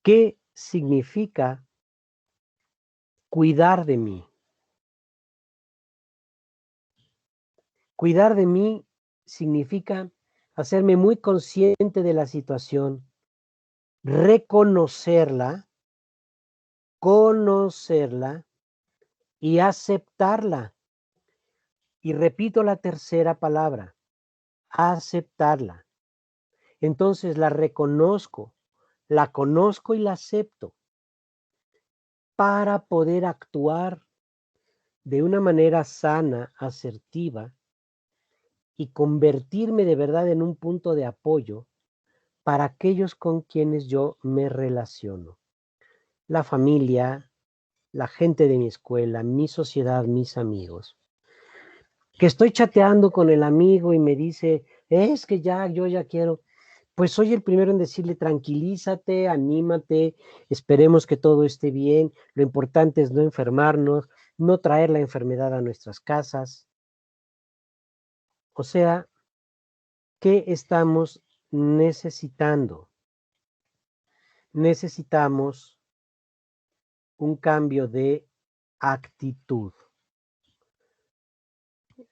¿qué significa cuidar de mí? Cuidar de mí significa hacerme muy consciente de la situación, reconocerla, conocerla y aceptarla. Y repito la tercera palabra, aceptarla. Entonces la reconozco, la conozco y la acepto para poder actuar de una manera sana, asertiva y convertirme de verdad en un punto de apoyo para aquellos con quienes yo me relaciono. La familia, la gente de mi escuela, mi sociedad, mis amigos. Que estoy chateando con el amigo y me dice, es que yo ya quiero. Pues soy el primero en decirle, tranquilízate, anímate, esperemos que todo esté bien. Lo importante es no enfermarnos, no traer la enfermedad a nuestras casas. O sea, ¿qué estamos necesitando? Necesitamos un cambio de actitud.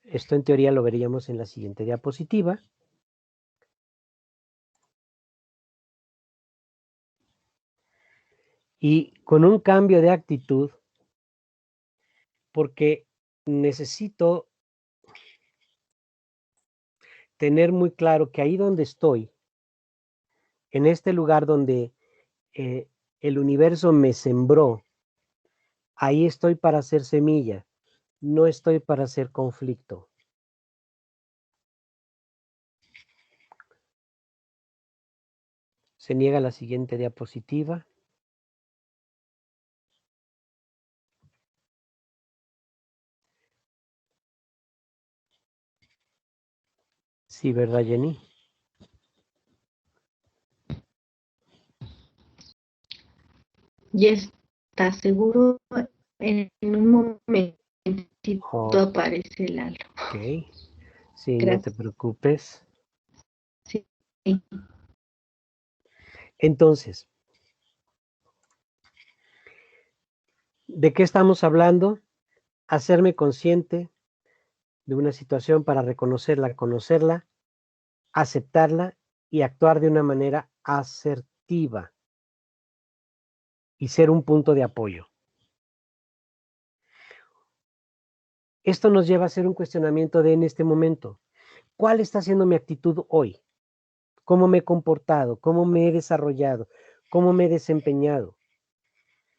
Esto en teoría lo veríamos en la siguiente diapositiva. Y con un cambio de actitud, porque necesito tener muy claro que ahí donde estoy, en este lugar donde el universo me sembró, ahí estoy para hacer semilla, no estoy para hacer conflicto. Se niega la siguiente diapositiva. Sí, ¿verdad, Jenny? Y está seguro, en un momentito Ok, aparece Lalo. sí, no te Gracias. preocupes. Sí. Entonces, ¿de qué estamos hablando? Hacerme consciente de una situación para reconocerla, conocerla, aceptarla y actuar de una manera asertiva y ser un punto de apoyo. Esto nos lleva a hacer un cuestionamiento de en este momento. ¿Cuál está siendo mi actitud hoy? ¿Cómo me he comportado? ¿Cómo me he desarrollado? ¿Cómo me he desempeñado?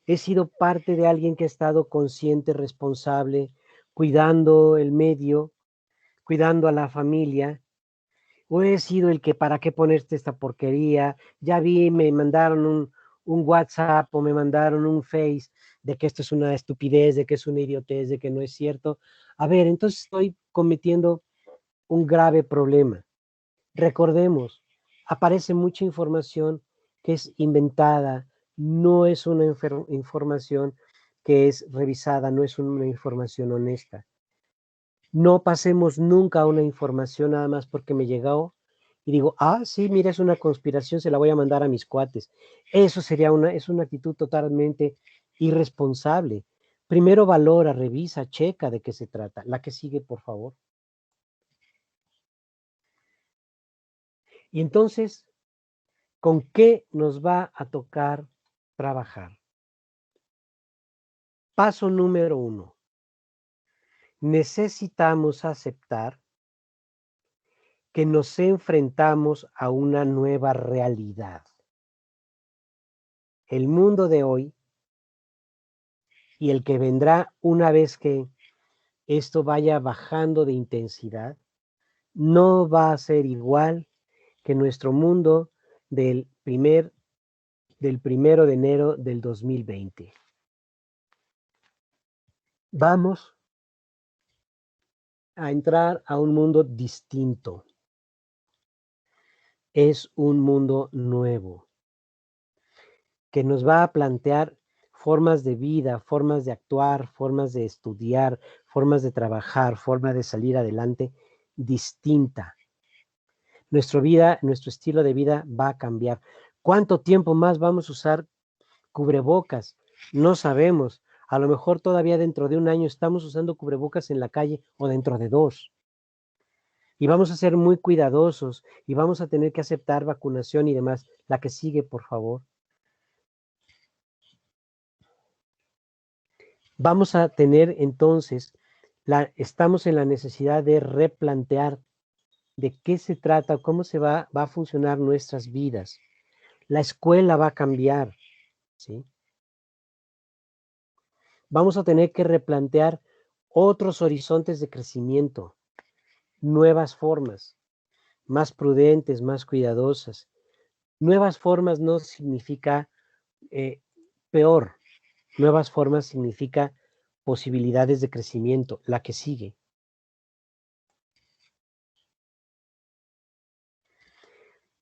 ¿He sido parte de alguien que ha estado consciente, responsable, cuidando el medio, cuidando a la familia? ¿O he sido el que para qué ponerte esta porquería? Ya vi, me mandaron un WhatsApp o me mandaron un Face de que esto es una estupidez, de que es una idiotez, de que no es cierto. A ver, entonces estoy cometiendo un grave problema. Recordemos, aparece mucha información que es inventada, no es una información que es revisada, no es una información honesta. No pasemos nunca una información nada más porque me llegó y digo, ah, sí, mira, es una conspiración, se la voy a mandar a mis cuates. Eso sería es una actitud totalmente irresponsable. Primero valora, revisa, checa de qué se trata. La que sigue, por favor. Y entonces, ¿con qué nos va a tocar trabajar? Paso número 1. Necesitamos aceptar que nos enfrentamos a una nueva realidad. El mundo de hoy y el que vendrá una vez que esto vaya bajando de intensidad, no va a ser igual que nuestro mundo del 1 de enero del 2020. Vamos a entrar a un mundo distinto. Es un mundo nuevo que nos va a plantear formas de vida, formas de actuar, formas de estudiar, formas de trabajar, forma de salir adelante distinta. Nuestro estilo de vida va a cambiar. ¿Cuánto tiempo más vamos a usar cubrebocas? No sabemos. A lo mejor todavía dentro de un año estamos usando cubrebocas en la calle o dentro de 2. Y vamos a ser muy cuidadosos y vamos a tener que aceptar vacunación y demás. La que sigue, por favor. Vamos a tener entonces, estamos en la necesidad de replantear de qué se trata, cómo va a funcionar nuestras vidas. La escuela va a cambiar, ¿sí? Vamos a tener que replantear otros horizontes de crecimiento, nuevas formas, más prudentes, más cuidadosas. Nuevas formas no significa peor, nuevas formas significa posibilidades de crecimiento, la que sigue.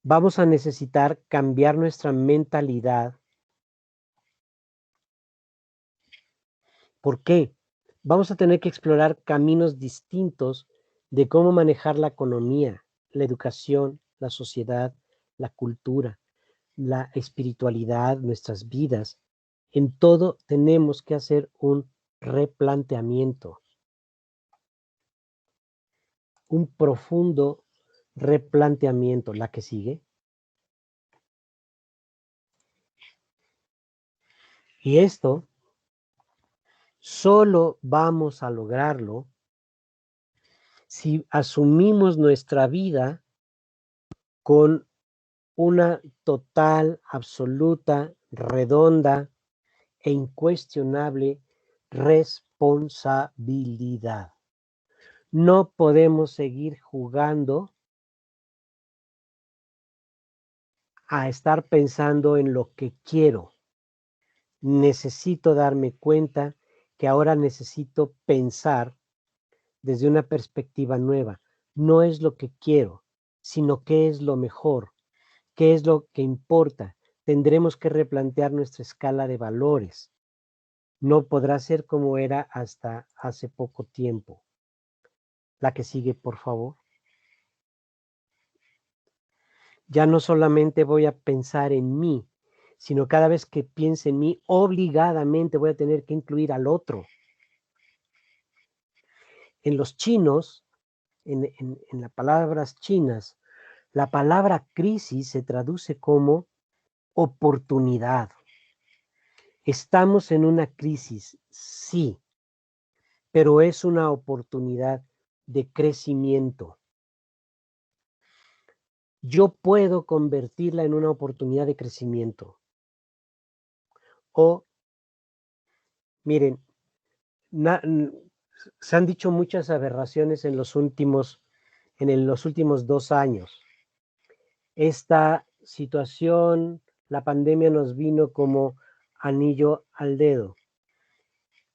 Vamos a necesitar cambiar nuestra mentalidad. ¿Por qué? Vamos a tener que explorar caminos distintos de cómo manejar la economía, la educación, la sociedad, la cultura, la espiritualidad, nuestras vidas. En todo tenemos que hacer un replanteamiento, un profundo replanteamiento. La que sigue. Y esto solo vamos a lograrlo si asumimos nuestra vida con una total, absoluta, redonda e incuestionable responsabilidad. No podemos seguir jugando a estar pensando en lo que quiero. Necesito darme cuenta que ahora necesito pensar desde una perspectiva nueva. No es lo que quiero, sino qué es lo mejor, qué es lo que importa. Tendremos que replantear nuestra escala de valores. No podrá ser como era hasta hace poco tiempo. La que sigue, por favor. Ya no solamente voy a pensar en mí, sino cada vez que piense en mí, obligadamente voy a tener que incluir al otro. En los chinos, en las palabras chinas, la palabra crisis se traduce como oportunidad. Estamos en una crisis, sí, pero es una oportunidad de crecimiento. Yo puedo convertirla en una oportunidad de crecimiento. O, miren, se han dicho muchas aberraciones en los últimos 2 años. Esta situación, la pandemia nos vino como anillo al dedo.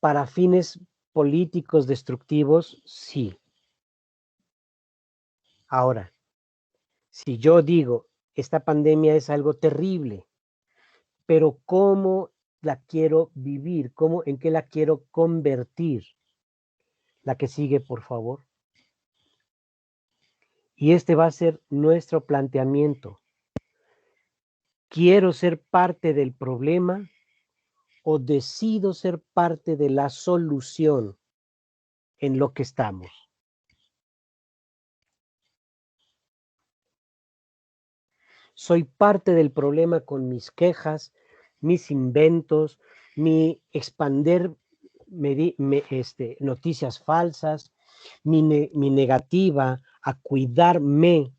Para fines políticos destructivos, sí. Ahora, si yo digo, esta pandemia es algo terrible, pero ¿cómo la quiero vivir? ¿En qué la quiero convertir? La que sigue, por favor. Y este va a ser nuestro planteamiento. ¿Quiero ser parte del problema o decido ser parte de la solución en lo que estamos? Soy parte del problema con mis quejas, mis inventos, mi expander noticias falsas, mi negativa a cuidarme,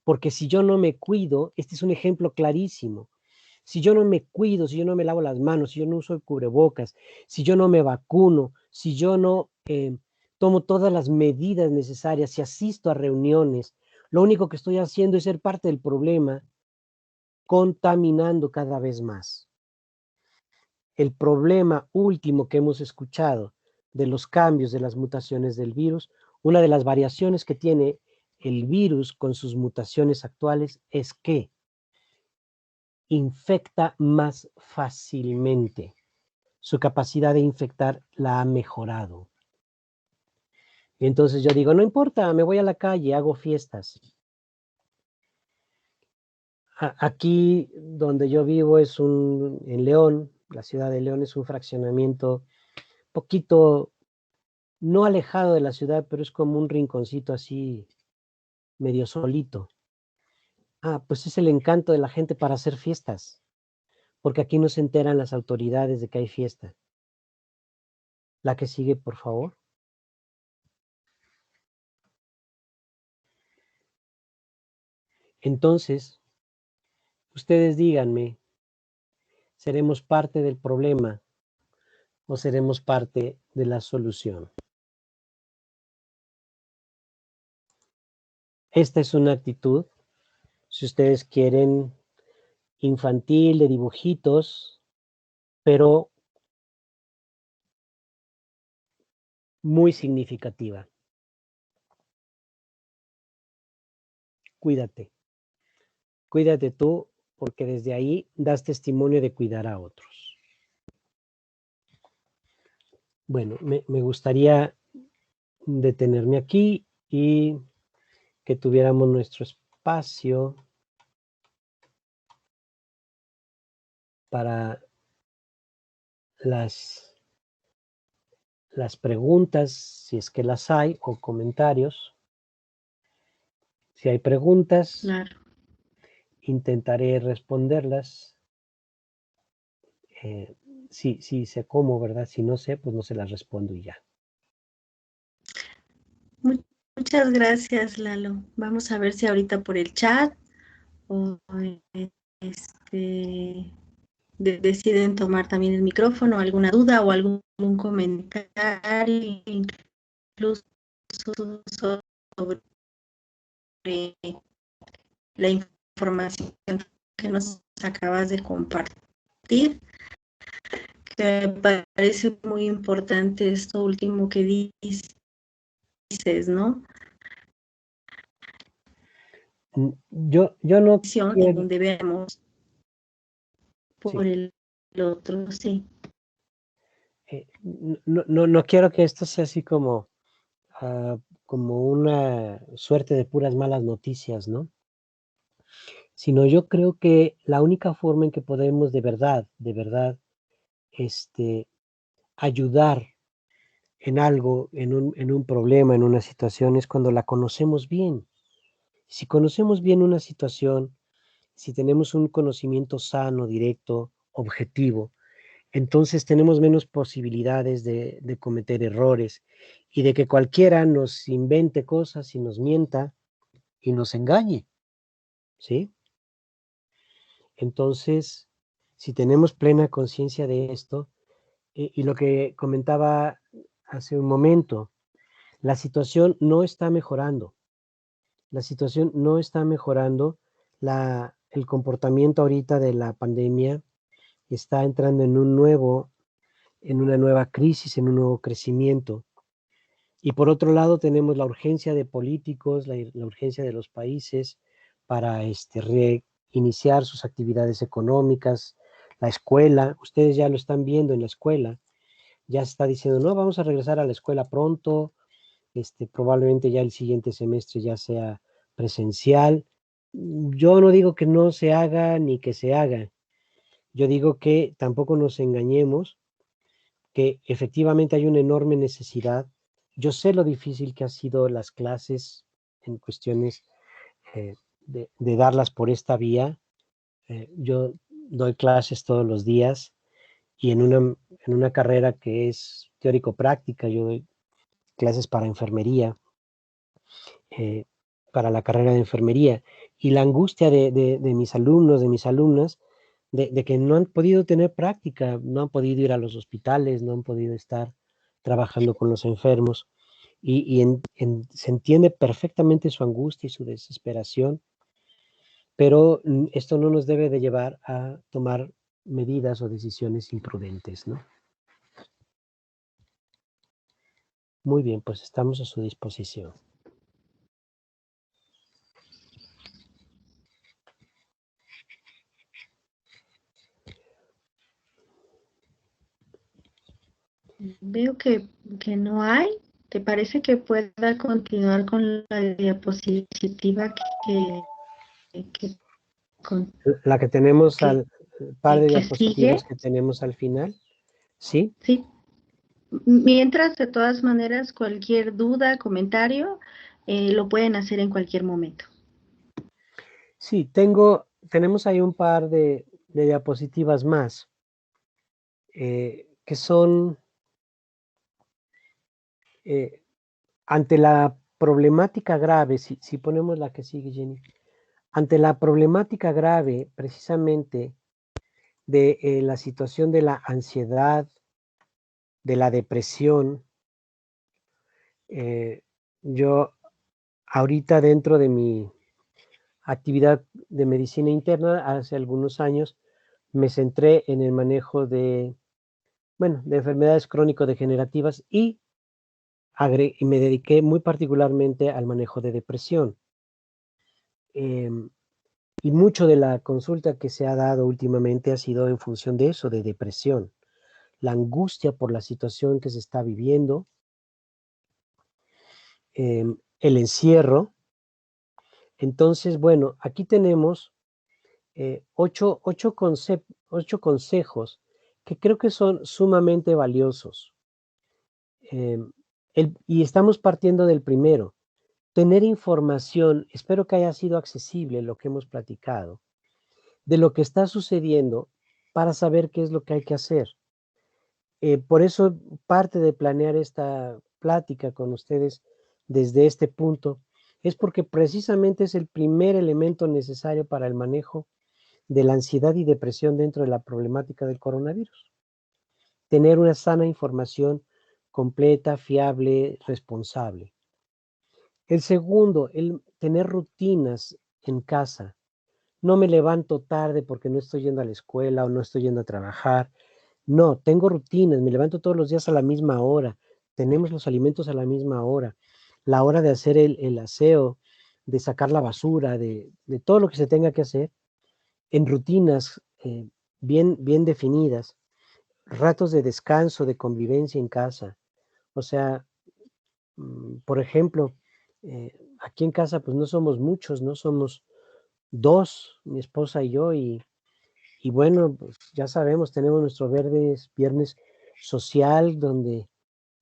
porque si yo no me cuido, este es un ejemplo clarísimo. Si yo no me cuido, si yo no me lavo las manos, si yo no uso el cubrebocas, si yo no me vacuno, si yo no tomo todas las medidas necesarias, si asisto a reuniones, lo único que estoy haciendo es ser parte del problema, contaminando cada vez más. El problema último que hemos escuchado de los cambios, de las mutaciones del virus, una de las variaciones que tiene el virus con sus mutaciones actuales es que infecta más fácilmente. Su capacidad de infectar la ha mejorado. Y entonces yo digo, no importa, me voy a la calle, hago fiestas. Aquí donde yo vivo en León, la ciudad de León es un fraccionamiento poquito, no alejado de la ciudad, pero es como un rinconcito así, medio solito. Pues es el encanto de la gente para hacer fiestas, porque aquí no se enteran las autoridades de que hay fiesta. La que sigue, por favor. Entonces, ustedes díganme, ¿seremos parte del problema o seremos parte de la solución? Esta es una actitud, si ustedes quieren, infantil, de dibujitos, pero muy significativa. Cuídate. Cuídate tú, porque desde ahí das testimonio de cuidar a otros. Bueno, me gustaría detenerme aquí y que tuviéramos nuestro espacio para las preguntas, si es que las hay, o comentarios. Si hay preguntas, Claro. intentaré responderlas. Sí sé cómo, ¿verdad? Si no sé, pues no se las respondo y ya. Muchas Muchas gracias, Lalo. Vamos a ver si ahorita por el chat o este, deciden tomar también el micrófono, alguna duda o algún comentario, incluso sobre la información que nos acabas de compartir, que me parece muy importante esto último que dices, ¿no? Yo no En quiero, donde vemos por sí, el otro, sí. no quiero que esto sea así como, como una suerte de puras malas noticias, ¿no? Sino yo creo que la única forma en que podemos de verdad, este, ayudar en algo, en un problema, en una situación, es cuando la conocemos bien. Si conocemos bien una situación, si tenemos un conocimiento sano, directo, objetivo, entonces tenemos menos posibilidades de cometer errores y de que cualquiera nos invente cosas y nos mienta y nos engañe, ¿sí? Entonces, si tenemos plena conciencia de esto, y lo que comentaba hace un momento, la situación no está mejorando. La situación no está mejorando. El comportamiento ahorita de la pandemia está entrando en una nueva crisis, en un nuevo crecimiento. Y por otro lado tenemos la urgencia de políticos, la urgencia de los países para reiniciar sus actividades económicas, la escuela, ustedes ya lo están viendo en la escuela, ya se está diciendo, no, vamos a regresar a la escuela pronto, probablemente ya el siguiente semestre ya sea presencial. Yo no digo que no se haga ni que se haga, yo digo que tampoco nos engañemos, que efectivamente hay una enorme necesidad. Yo sé lo difícil que ha sido las clases en cuestiones de darlas por esta vía. Yo doy clases todos los días y en una carrera que es teórico-práctica, yo doy clases para enfermería, eh, para la carrera de enfermería. Y la angustia de mis alumnos, de mis alumnas, de que no han podido tener práctica, no han podido ir a los hospitales, no han podido estar trabajando con los enfermos. Se entiende perfectamente su angustia y su desesperación, pero esto no nos debe de llevar a tomar medidas o decisiones imprudentes, ¿no? Muy bien, pues estamos a su disposición. Veo que no hay. ¿Te parece que pueda continuar con la diapositiva que, con- La que tenemos que, al par de que diapositivas sigue? que tenemos al final, ¿sí? Sí. Mientras, de todas maneras, cualquier duda, comentario, lo pueden hacer en cualquier momento. Sí, tenemos ahí un par de diapositivas más, que son ante la problemática grave, si ponemos la que sigue, Jenny, ante la problemática grave precisamente de la situación de la ansiedad, de la depresión, yo ahorita dentro de mi actividad de medicina interna, hace algunos años, me centré en el manejo de enfermedades crónico-degenerativas y me dediqué muy particularmente al manejo de depresión. Y mucho de la consulta que se ha dado últimamente ha sido en función de eso, de depresión, la angustia por la situación que se está viviendo, el encierro. Entonces, bueno, aquí tenemos 8 consejos que creo que son sumamente valiosos. Y estamos partiendo del primero, tener información, espero que haya sido accesible lo que hemos platicado, de lo que está sucediendo para saber qué es lo que hay que hacer. Por eso parte de planear esta plática con ustedes desde este punto, es porque precisamente es el primer elemento necesario para el manejo de la ansiedad y depresión dentro de la problemática del coronavirus. Tener una sana información completa, fiable, responsable. El segundo, el tener rutinas en casa. No me levanto tarde porque no estoy yendo a la escuela o no estoy yendo a trabajar. No, tengo rutinas, me levanto todos los días a la misma hora. Tenemos los alimentos a la misma hora. La hora de hacer el aseo, de sacar la basura, de todo lo que se tenga que hacer en rutinas bien definidas. Ratos de descanso, de convivencia en casa. O sea, por ejemplo, aquí en casa pues no somos muchos, no somos dos, mi esposa y yo, y bueno, pues ya sabemos, tenemos nuestro viernes social donde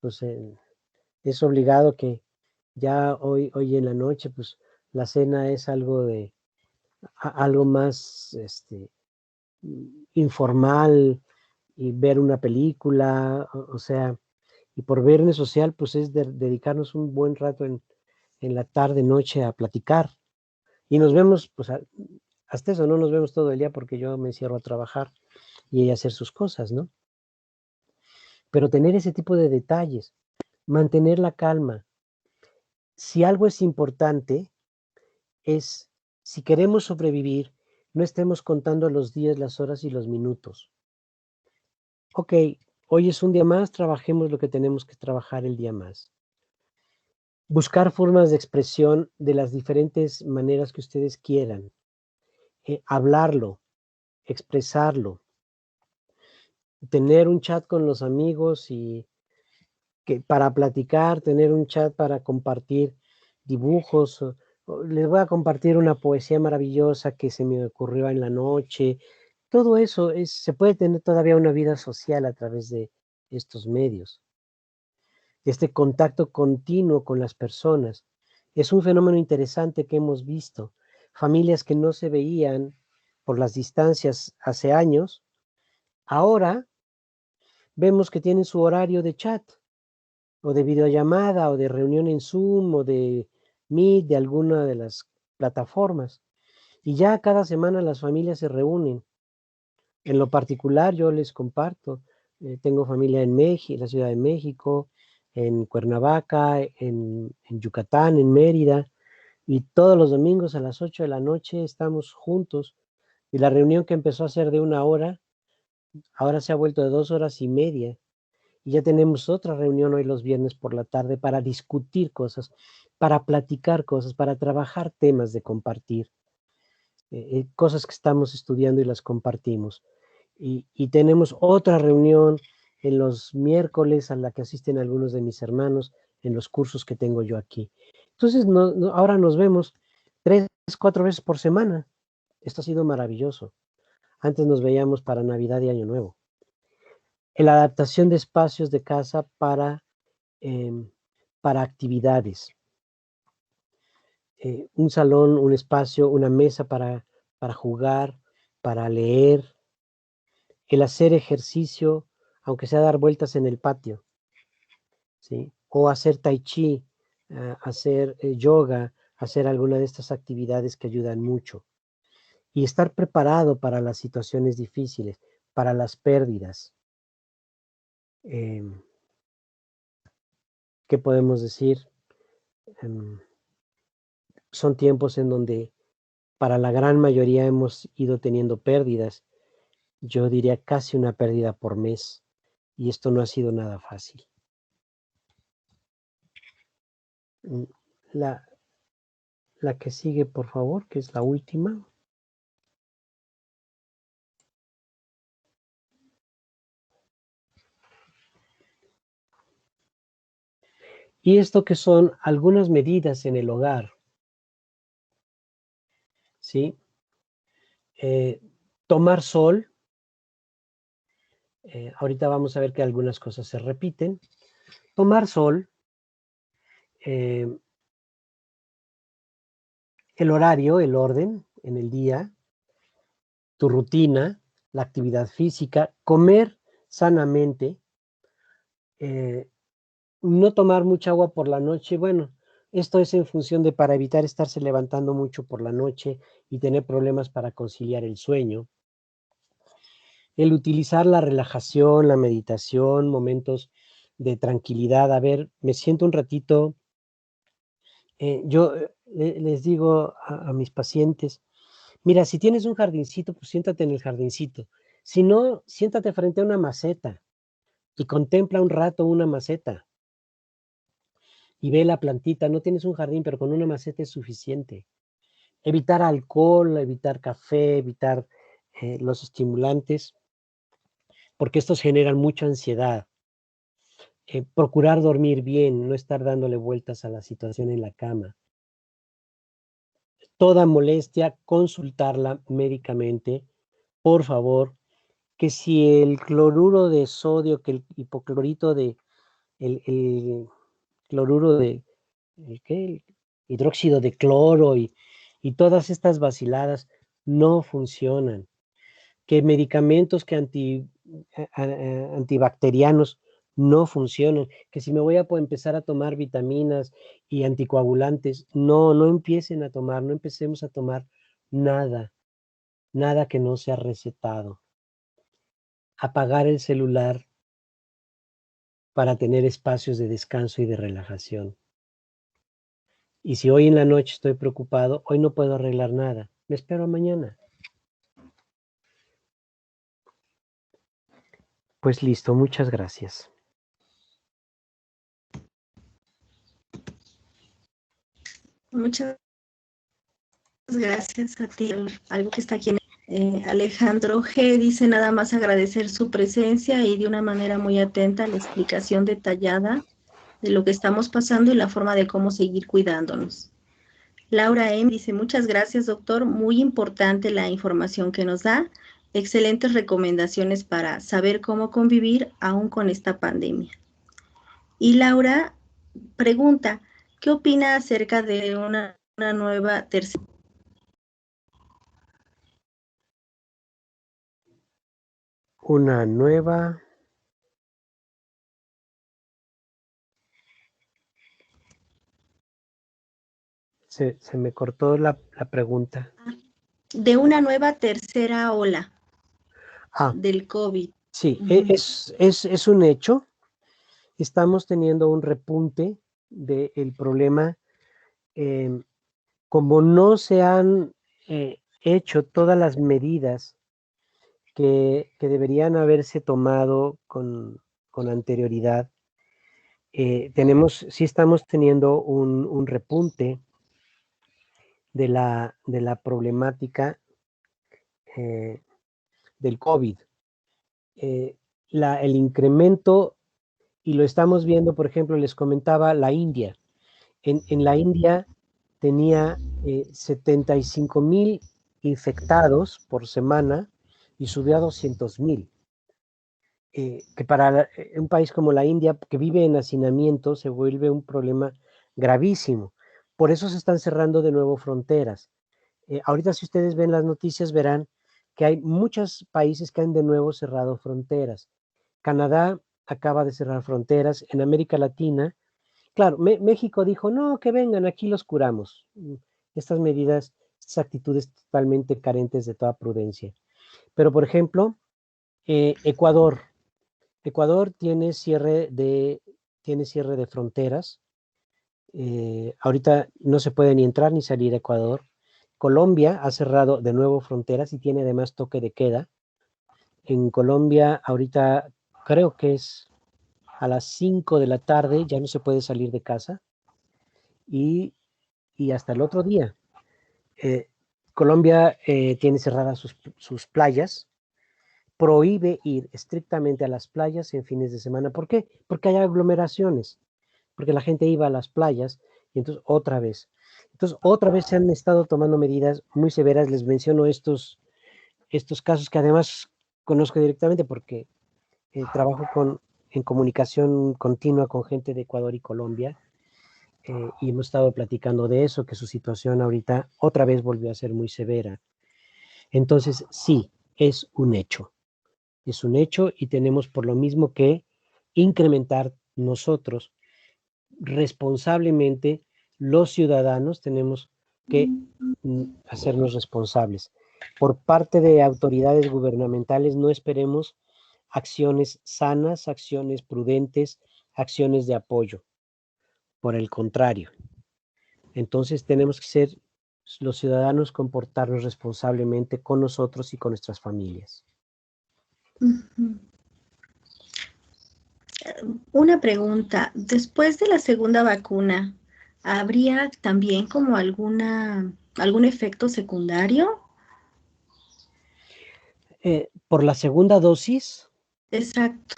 pues es obligado que ya hoy en la noche pues la cena es algo algo más informal y ver una película, o sea, y por viernes social pues es dedicarnos un buen rato en la tarde, noche a platicar. Y nos vemos, pues hasta eso, no nos vemos todo el día porque yo me encierro a trabajar y ella a hacer sus cosas, ¿no? Pero tener ese tipo de detalles, mantener la calma. Si algo es importante, es, si queremos sobrevivir, no estemos contando los días, las horas y los minutos. Ok, hoy es un día más, trabajemos lo que tenemos que trabajar el día más. Buscar formas de expresión de las diferentes maneras que ustedes quieran. Hablarlo, expresarlo, tener un chat con los amigos y que para platicar, tener un chat para compartir dibujos. Les voy a compartir una poesía maravillosa que se me ocurrió en la noche. Todo eso se puede tener todavía una vida social a través de estos medios. Este contacto continuo con las personas es un fenómeno interesante que hemos visto. Familias que no se veían por las distancias hace años, ahora vemos que tienen su horario de chat o de videollamada o de reunión en Zoom o de Meet, de alguna de las plataformas. Y ya cada semana las familias se reúnen. En lo particular yo les comparto, tengo familia en México, la Ciudad de México, en Cuernavaca, en Yucatán, en Mérida, y todos los domingos a las 8 de la noche estamos juntos. Y la reunión que empezó a ser de 1 hora, ahora se ha vuelto de 2 horas y media. Y ya tenemos otra reunión hoy los viernes por la tarde para discutir cosas, para platicar cosas, para trabajar temas de compartir, cosas que estamos estudiando y las compartimos. Y tenemos otra reunión en los miércoles a la que asisten algunos de mis hermanos en los cursos que tengo yo aquí. Entonces, ahora nos vemos 3, 4 veces por semana. Esto ha sido maravilloso. Antes nos veíamos para Navidad y Año Nuevo. La adaptación de espacios de casa para actividades. Un salón, un espacio, una mesa para jugar, para leer. El hacer ejercicio, aunque sea dar vueltas en el patio, ¿sí? O hacer tai chi, hacer yoga, hacer alguna de estas actividades que ayudan mucho. Y estar preparado para las situaciones difíciles, para las pérdidas. ¿Qué podemos decir? Son tiempos en donde para la gran mayoría hemos ido teniendo pérdidas. Yo diría casi una pérdida por mes. Y esto no ha sido nada fácil. La que sigue, por favor, que es la última. Y esto que son algunas medidas en el hogar, ¿sí? Tomar sol. Ahorita vamos a ver que algunas cosas se repiten. Tomar sol. El horario, el orden en el día. Tu rutina, la actividad física. Comer sanamente. No tomar mucha agua por la noche. Bueno, Esto es en función de para evitar estarse levantando mucho por la noche y tener problemas para conciliar el sueño. El utilizar la relajación, la meditación, momentos de tranquilidad. A ver, me siento un ratito. Yo les digo a mis pacientes, mira, si tienes un jardincito, pues siéntate en el jardincito. Si no, siéntate frente a una maceta y contempla un rato una maceta y ve la plantita. No tienes un jardín, pero con una maceta es suficiente. Evitar alcohol, evitar café, evitar los estimulantes, porque estos generan mucha ansiedad. Procurar dormir bien, no estar dándole vueltas a la situación en la cama. Toda molestia, consultarla médicamente, por favor, que si el cloruro de sodio, que el hipoclorito el cloruro de, el hidróxido de cloro y todas estas vaciladas no funcionan, que medicamentos que antibacterianos no funcionan, que si me voy a empezar a tomar vitaminas y anticoagulantes, no empiecen a tomar, no empecemos a tomar nada, nada que no sea recetado. Apagar el celular para tener espacios de descanso y de relajación. Y si hoy en la noche estoy preocupado, hoy no puedo arreglar nada, me espero a mañana. Pues listo, muchas gracias. Muchas gracias a ti. Algo que está aquí en Alejandro G. dice nada más agradecer su presencia y de una manera muy atenta la explicación detallada de lo que estamos pasando y la forma de cómo seguir cuidándonos. Laura M. dice muchas gracias, doctor. Muy importante la información que nos da. Excelentes recomendaciones para saber cómo convivir aún con esta pandemia. Y Laura pregunta, ¿qué opina acerca de una nueva tercera? Una nueva. Se me cortó la pregunta. De una nueva tercera ola del COVID. Sí, es un hecho. Estamos teniendo un repunte del problema. Como no se han hecho todas las medidas que deberían haberse tomado con anterioridad, sí estamos teniendo un repunte de la problemática del COVID. El incremento, y lo estamos viendo, por ejemplo, les comentaba la India. En la India tenía 75,000 infectados por semana y subió a 200,000. Que para un país como la India, que vive en hacinamiento, se vuelve un problema gravísimo. Por eso se están cerrando de nuevo fronteras. Ahorita si ustedes ven las noticias verán que hay muchos países que han de nuevo cerrado fronteras. Canadá acaba de cerrar fronteras. En América Latina, claro, México dijo, no, que vengan, aquí los curamos. Estas medidas, estas actitudes totalmente carentes de toda prudencia. Pero, por ejemplo, Ecuador tiene cierre de fronteras. Ahorita no se puede ni entrar ni salir a Ecuador. Colombia ha cerrado de nuevo fronteras y tiene además toque de queda. En Colombia ahorita creo que es a las 5 de la tarde, ya no se puede salir de casa. Y hasta el otro día. Colombia tiene cerradas sus playas, prohíbe ir estrictamente a las playas en fines de semana. ¿Por qué? Porque hay aglomeraciones, porque la gente iba a las playas y entonces otra vez se han estado tomando medidas muy severas. Les menciono estos casos que además conozco directamente porque trabajo en comunicación continua con gente de Ecuador y Colombia. Y hemos estado platicando de eso, que su situación ahorita otra vez volvió a ser muy severa. Entonces, sí, es un hecho y tenemos por lo mismo que incrementar nosotros responsablemente los ciudadanos tenemos que hacernos responsables. Por parte de autoridades gubernamentales no esperemos acciones sanas, acciones prudentes, acciones de apoyo. Por el contrario. Entonces tenemos que ser los ciudadanos, comportarnos responsablemente con nosotros y con nuestras familias. Una pregunta, después de la segunda vacuna, ¿habría también como algún efecto secundario? Por la segunda dosis, Exacto.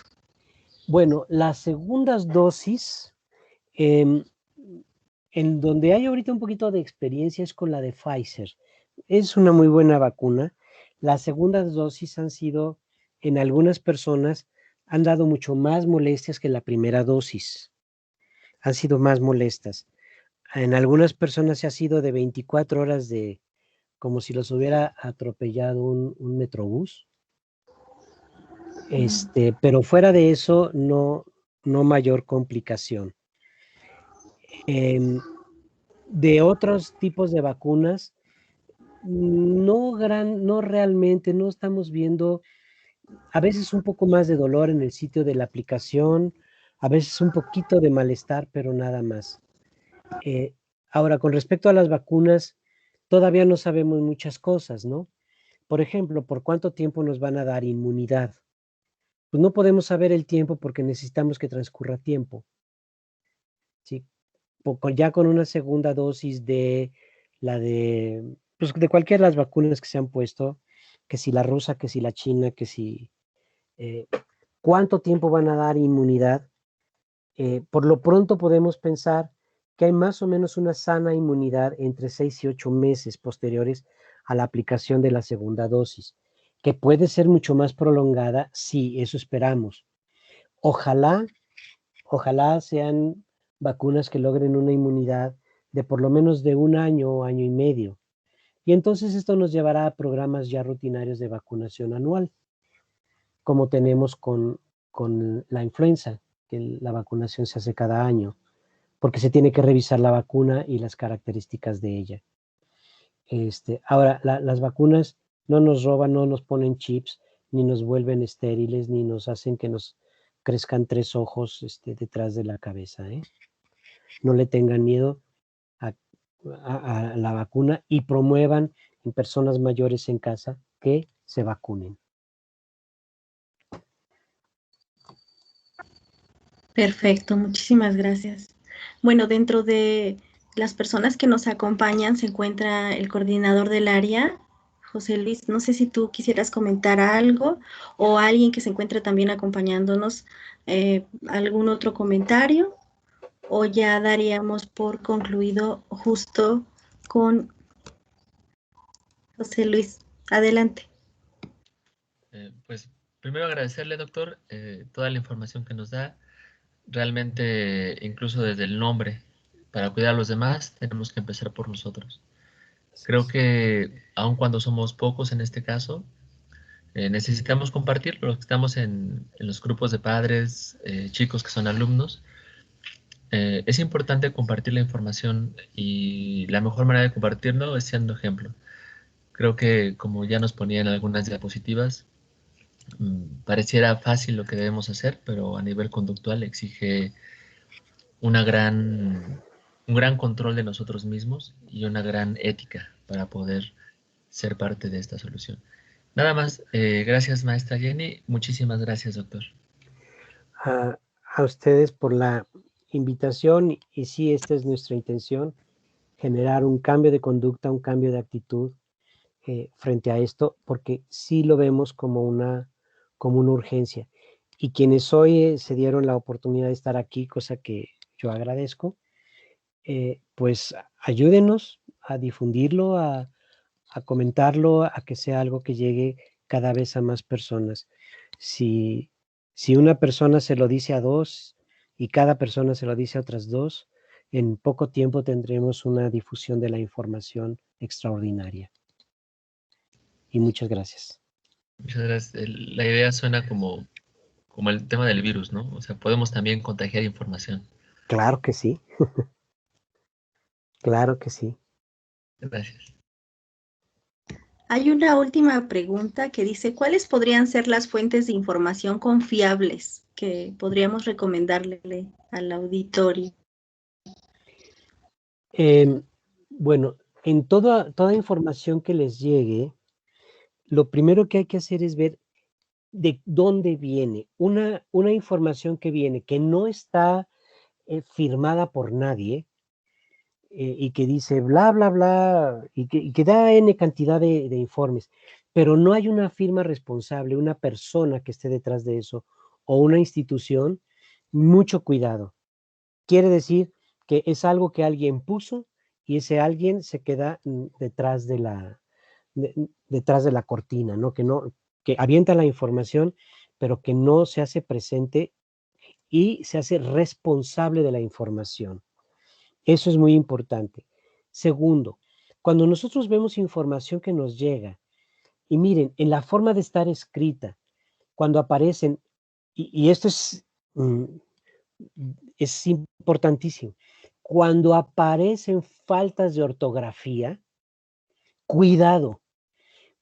bueno, las segundas dosis, en donde hay ahorita un poquito de experiencia es con la de Pfizer. Es una muy buena vacuna. Las segundas dosis han sido, en algunas personas, han dado mucho más molestias que la primera dosis. Han sido más molestas. En algunas personas se ha sido de 24 horas de, como si los hubiera atropellado un metrobús. Pero fuera de eso, no mayor complicación. De otros tipos de vacunas, no realmente, no estamos viendo, a veces un poco más de dolor en el sitio de la aplicación, a veces un poquito de malestar, pero nada más. Ahora, con respecto a las vacunas, todavía no sabemos muchas cosas, ¿no? Por ejemplo, ¿por cuánto tiempo nos van a dar inmunidad? Pues no podemos saber el tiempo porque necesitamos que transcurra tiempo. ¿Sí? Ya con una segunda dosis de pues de cualquiera de las vacunas que se han puesto, que si la rusa, que si la china, que si cuánto tiempo van a dar inmunidad. Por lo pronto podemos pensar que hay más o menos una sana inmunidad entre 6 y 8 meses posteriores a la aplicación de la segunda dosis, que puede ser mucho más prolongada, sí, eso esperamos. Ojalá sean vacunas que logren una inmunidad de por lo menos de 1 año o año y medio. Y entonces esto nos llevará a programas ya rutinarios de vacunación anual, como tenemos con la influenza, que la vacunación se hace cada año, porque se tiene que revisar la vacuna y las características de ella. Ahora, las vacunas no nos roban, no nos ponen chips, ni nos vuelven estériles, ni nos hacen que nos crezcan 3 ojos detrás de la cabeza. No le tengan miedo a la vacuna y promuevan en personas mayores en casa que se vacunen. Perfecto, muchísimas gracias. Bueno, dentro de las personas que nos acompañan se encuentra el coordinador del área, José Luis. No sé si tú quisieras comentar algo o alguien que se encuentre también acompañándonos, algún otro comentario, o ya daríamos por concluido justo con José Luis. Adelante. Pues primero agradecerle, doctor, toda la información que nos da. Realmente, incluso desde el nombre, para cuidar a los demás, tenemos que empezar por nosotros. Creo que aun cuando somos pocos en este caso, necesitamos compartir los que estamos en los grupos de padres, chicos que son alumnos. Es importante compartir la información y la mejor manera de compartirlo es siendo ejemplo. Creo que, como ya nos ponían algunas diapositivas, pareciera fácil lo que debemos hacer, pero a nivel conductual exige un gran control de nosotros mismos y una gran ética para poder ser parte de esta solución. Nada más, gracias maestra Jenny, muchísimas gracias doctor. A ustedes por la invitación y sí, esta es nuestra intención, generar un cambio de conducta, un cambio de actitud frente a esto, porque sí lo vemos como una urgencia. Y quienes hoy se dieron la oportunidad de estar aquí, cosa que yo agradezco, pues ayúdenos a difundirlo, a comentarlo, a que sea algo que llegue cada vez a más personas. Si una persona se lo dice a 2 y cada persona se lo dice a otras 2, en poco tiempo tendremos una difusión de la información extraordinaria. Y muchas gracias. Muchas gracias. La idea suena como el tema del virus, ¿no? O sea, podemos también contagiar información. Claro que sí. Claro que sí. Gracias. Hay una última pregunta que dice, ¿cuáles podrían ser las fuentes de información confiables que podríamos recomendarle al auditorio? Bueno, en toda información que les llegue, lo primero que hay que hacer es ver de dónde viene. Una información que viene, que no está firmada por nadie, y que dice bla, bla, bla, y que da N cantidad de informes, pero no hay una firma responsable, una persona que esté detrás de eso, o una institución, mucho cuidado. Quiere decir que es algo que alguien puso y ese alguien se queda detrás de la cortina, ¿no? Que avienta la información, pero que no se hace presente y se hace responsable de la información. Eso es muy importante. Segundo, cuando nosotros vemos información que nos llega, y miren, en la forma de estar escrita, cuando aparecen, y esto es importantísimo, cuando aparecen faltas de ortografía, cuidado,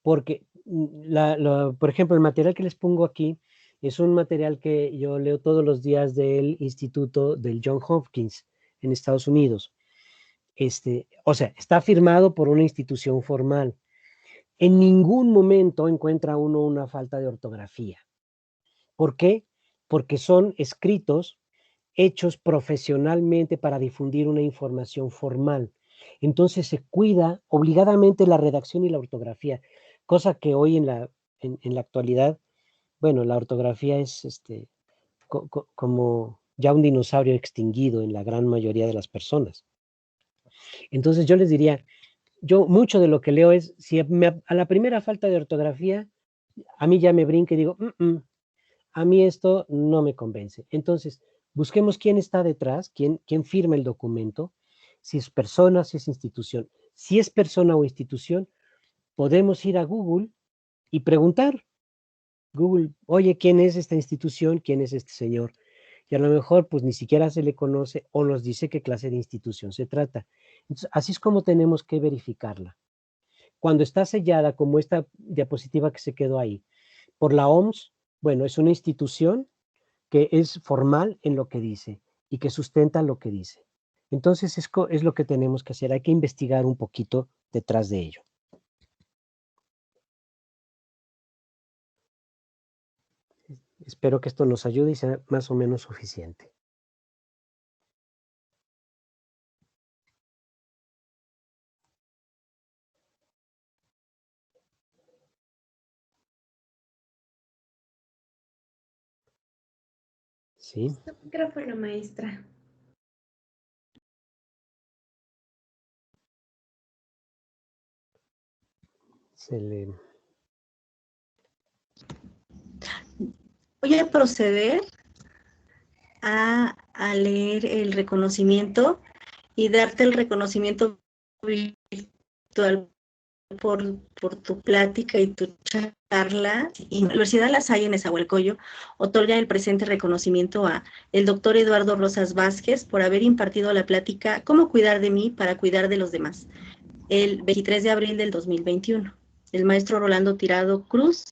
porque por ejemplo, el material que les pongo aquí es un material que yo leo todos los días del Instituto del Johns Hopkins en Estados Unidos. O sea, está firmado por una institución formal. En ningún momento encuentra uno una falta de ortografía. ¿Por qué? Porque son escritos hechos profesionalmente para difundir una información formal. Entonces se cuida obligadamente la redacción y la ortografía, cosa que hoy en la actualidad, bueno, la ortografía es como ya un dinosaurio extinguido en la gran mayoría de las personas. Entonces yo les diría, yo mucho de lo que leo es, si a la primera falta de ortografía, a mí ya me brinca y digo, a mí esto no me convence. Entonces, busquemos quién está detrás, quién firma el documento, si es persona, si es institución. Si es persona o institución, podemos ir a Google y preguntar, Google, oye, ¿quién es esta institución? ¿Quién es este señor? Y a lo mejor pues ni siquiera se le conoce o nos dice qué clase de institución se trata. Entonces, así es como tenemos que verificarla. Cuando está sellada, como esta diapositiva que se quedó ahí, por la OMS, bueno, es una institución que es formal en lo que dice y que sustenta lo que dice. Entonces es lo que tenemos que hacer, hay que investigar un poquito detrás de ello. Espero que esto nos ayude y sea más o menos suficiente. ¿Sí? Su micrófono, maestra. Voy a proceder a leer el reconocimiento y darte el reconocimiento virtual por tu plática y tu charla. Y la Universidad La Salle en Nezahualcóyotl otorga el presente reconocimiento a el doctor Eduardo Rosas Vázquez por haber impartido la plática ¿Cómo cuidar de mí para cuidar de los demás? El 23 de abril del 2021. El maestro Rolando Tirado Cruz,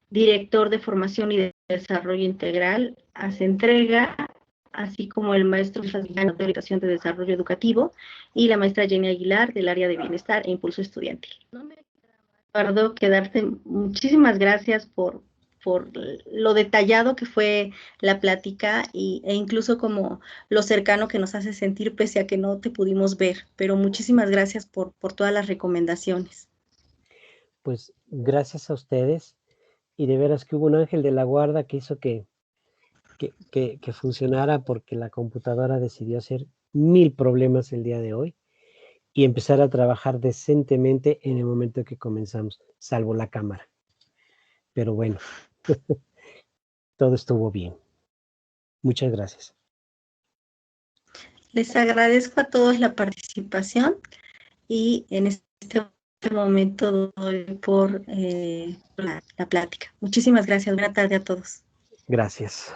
director de Formación y de Desarrollo Integral, hace entrega, así como el maestro de Orientación de Desarrollo Educativo y la maestra Jenny Aguilar del área de Bienestar e Impulso Estudiantil. Eduardo, quedarte, muchísimas gracias por lo detallado que fue la plática e incluso como lo cercano que nos hace sentir pese a que no te pudimos ver, pero muchísimas gracias por todas las recomendaciones. Pues gracias a ustedes y de veras que hubo un ángel de la guarda que hizo que funcionara porque la computadora decidió hacer 1000 problemas el día de hoy y empezar a trabajar decentemente en el momento que comenzamos, salvo la cámara. Pero bueno, todo estuvo bien. Muchas gracias. Les agradezco a todos la participación y en este momento doy por la plática. Muchísimas gracias. Buena tarde a todos. Gracias.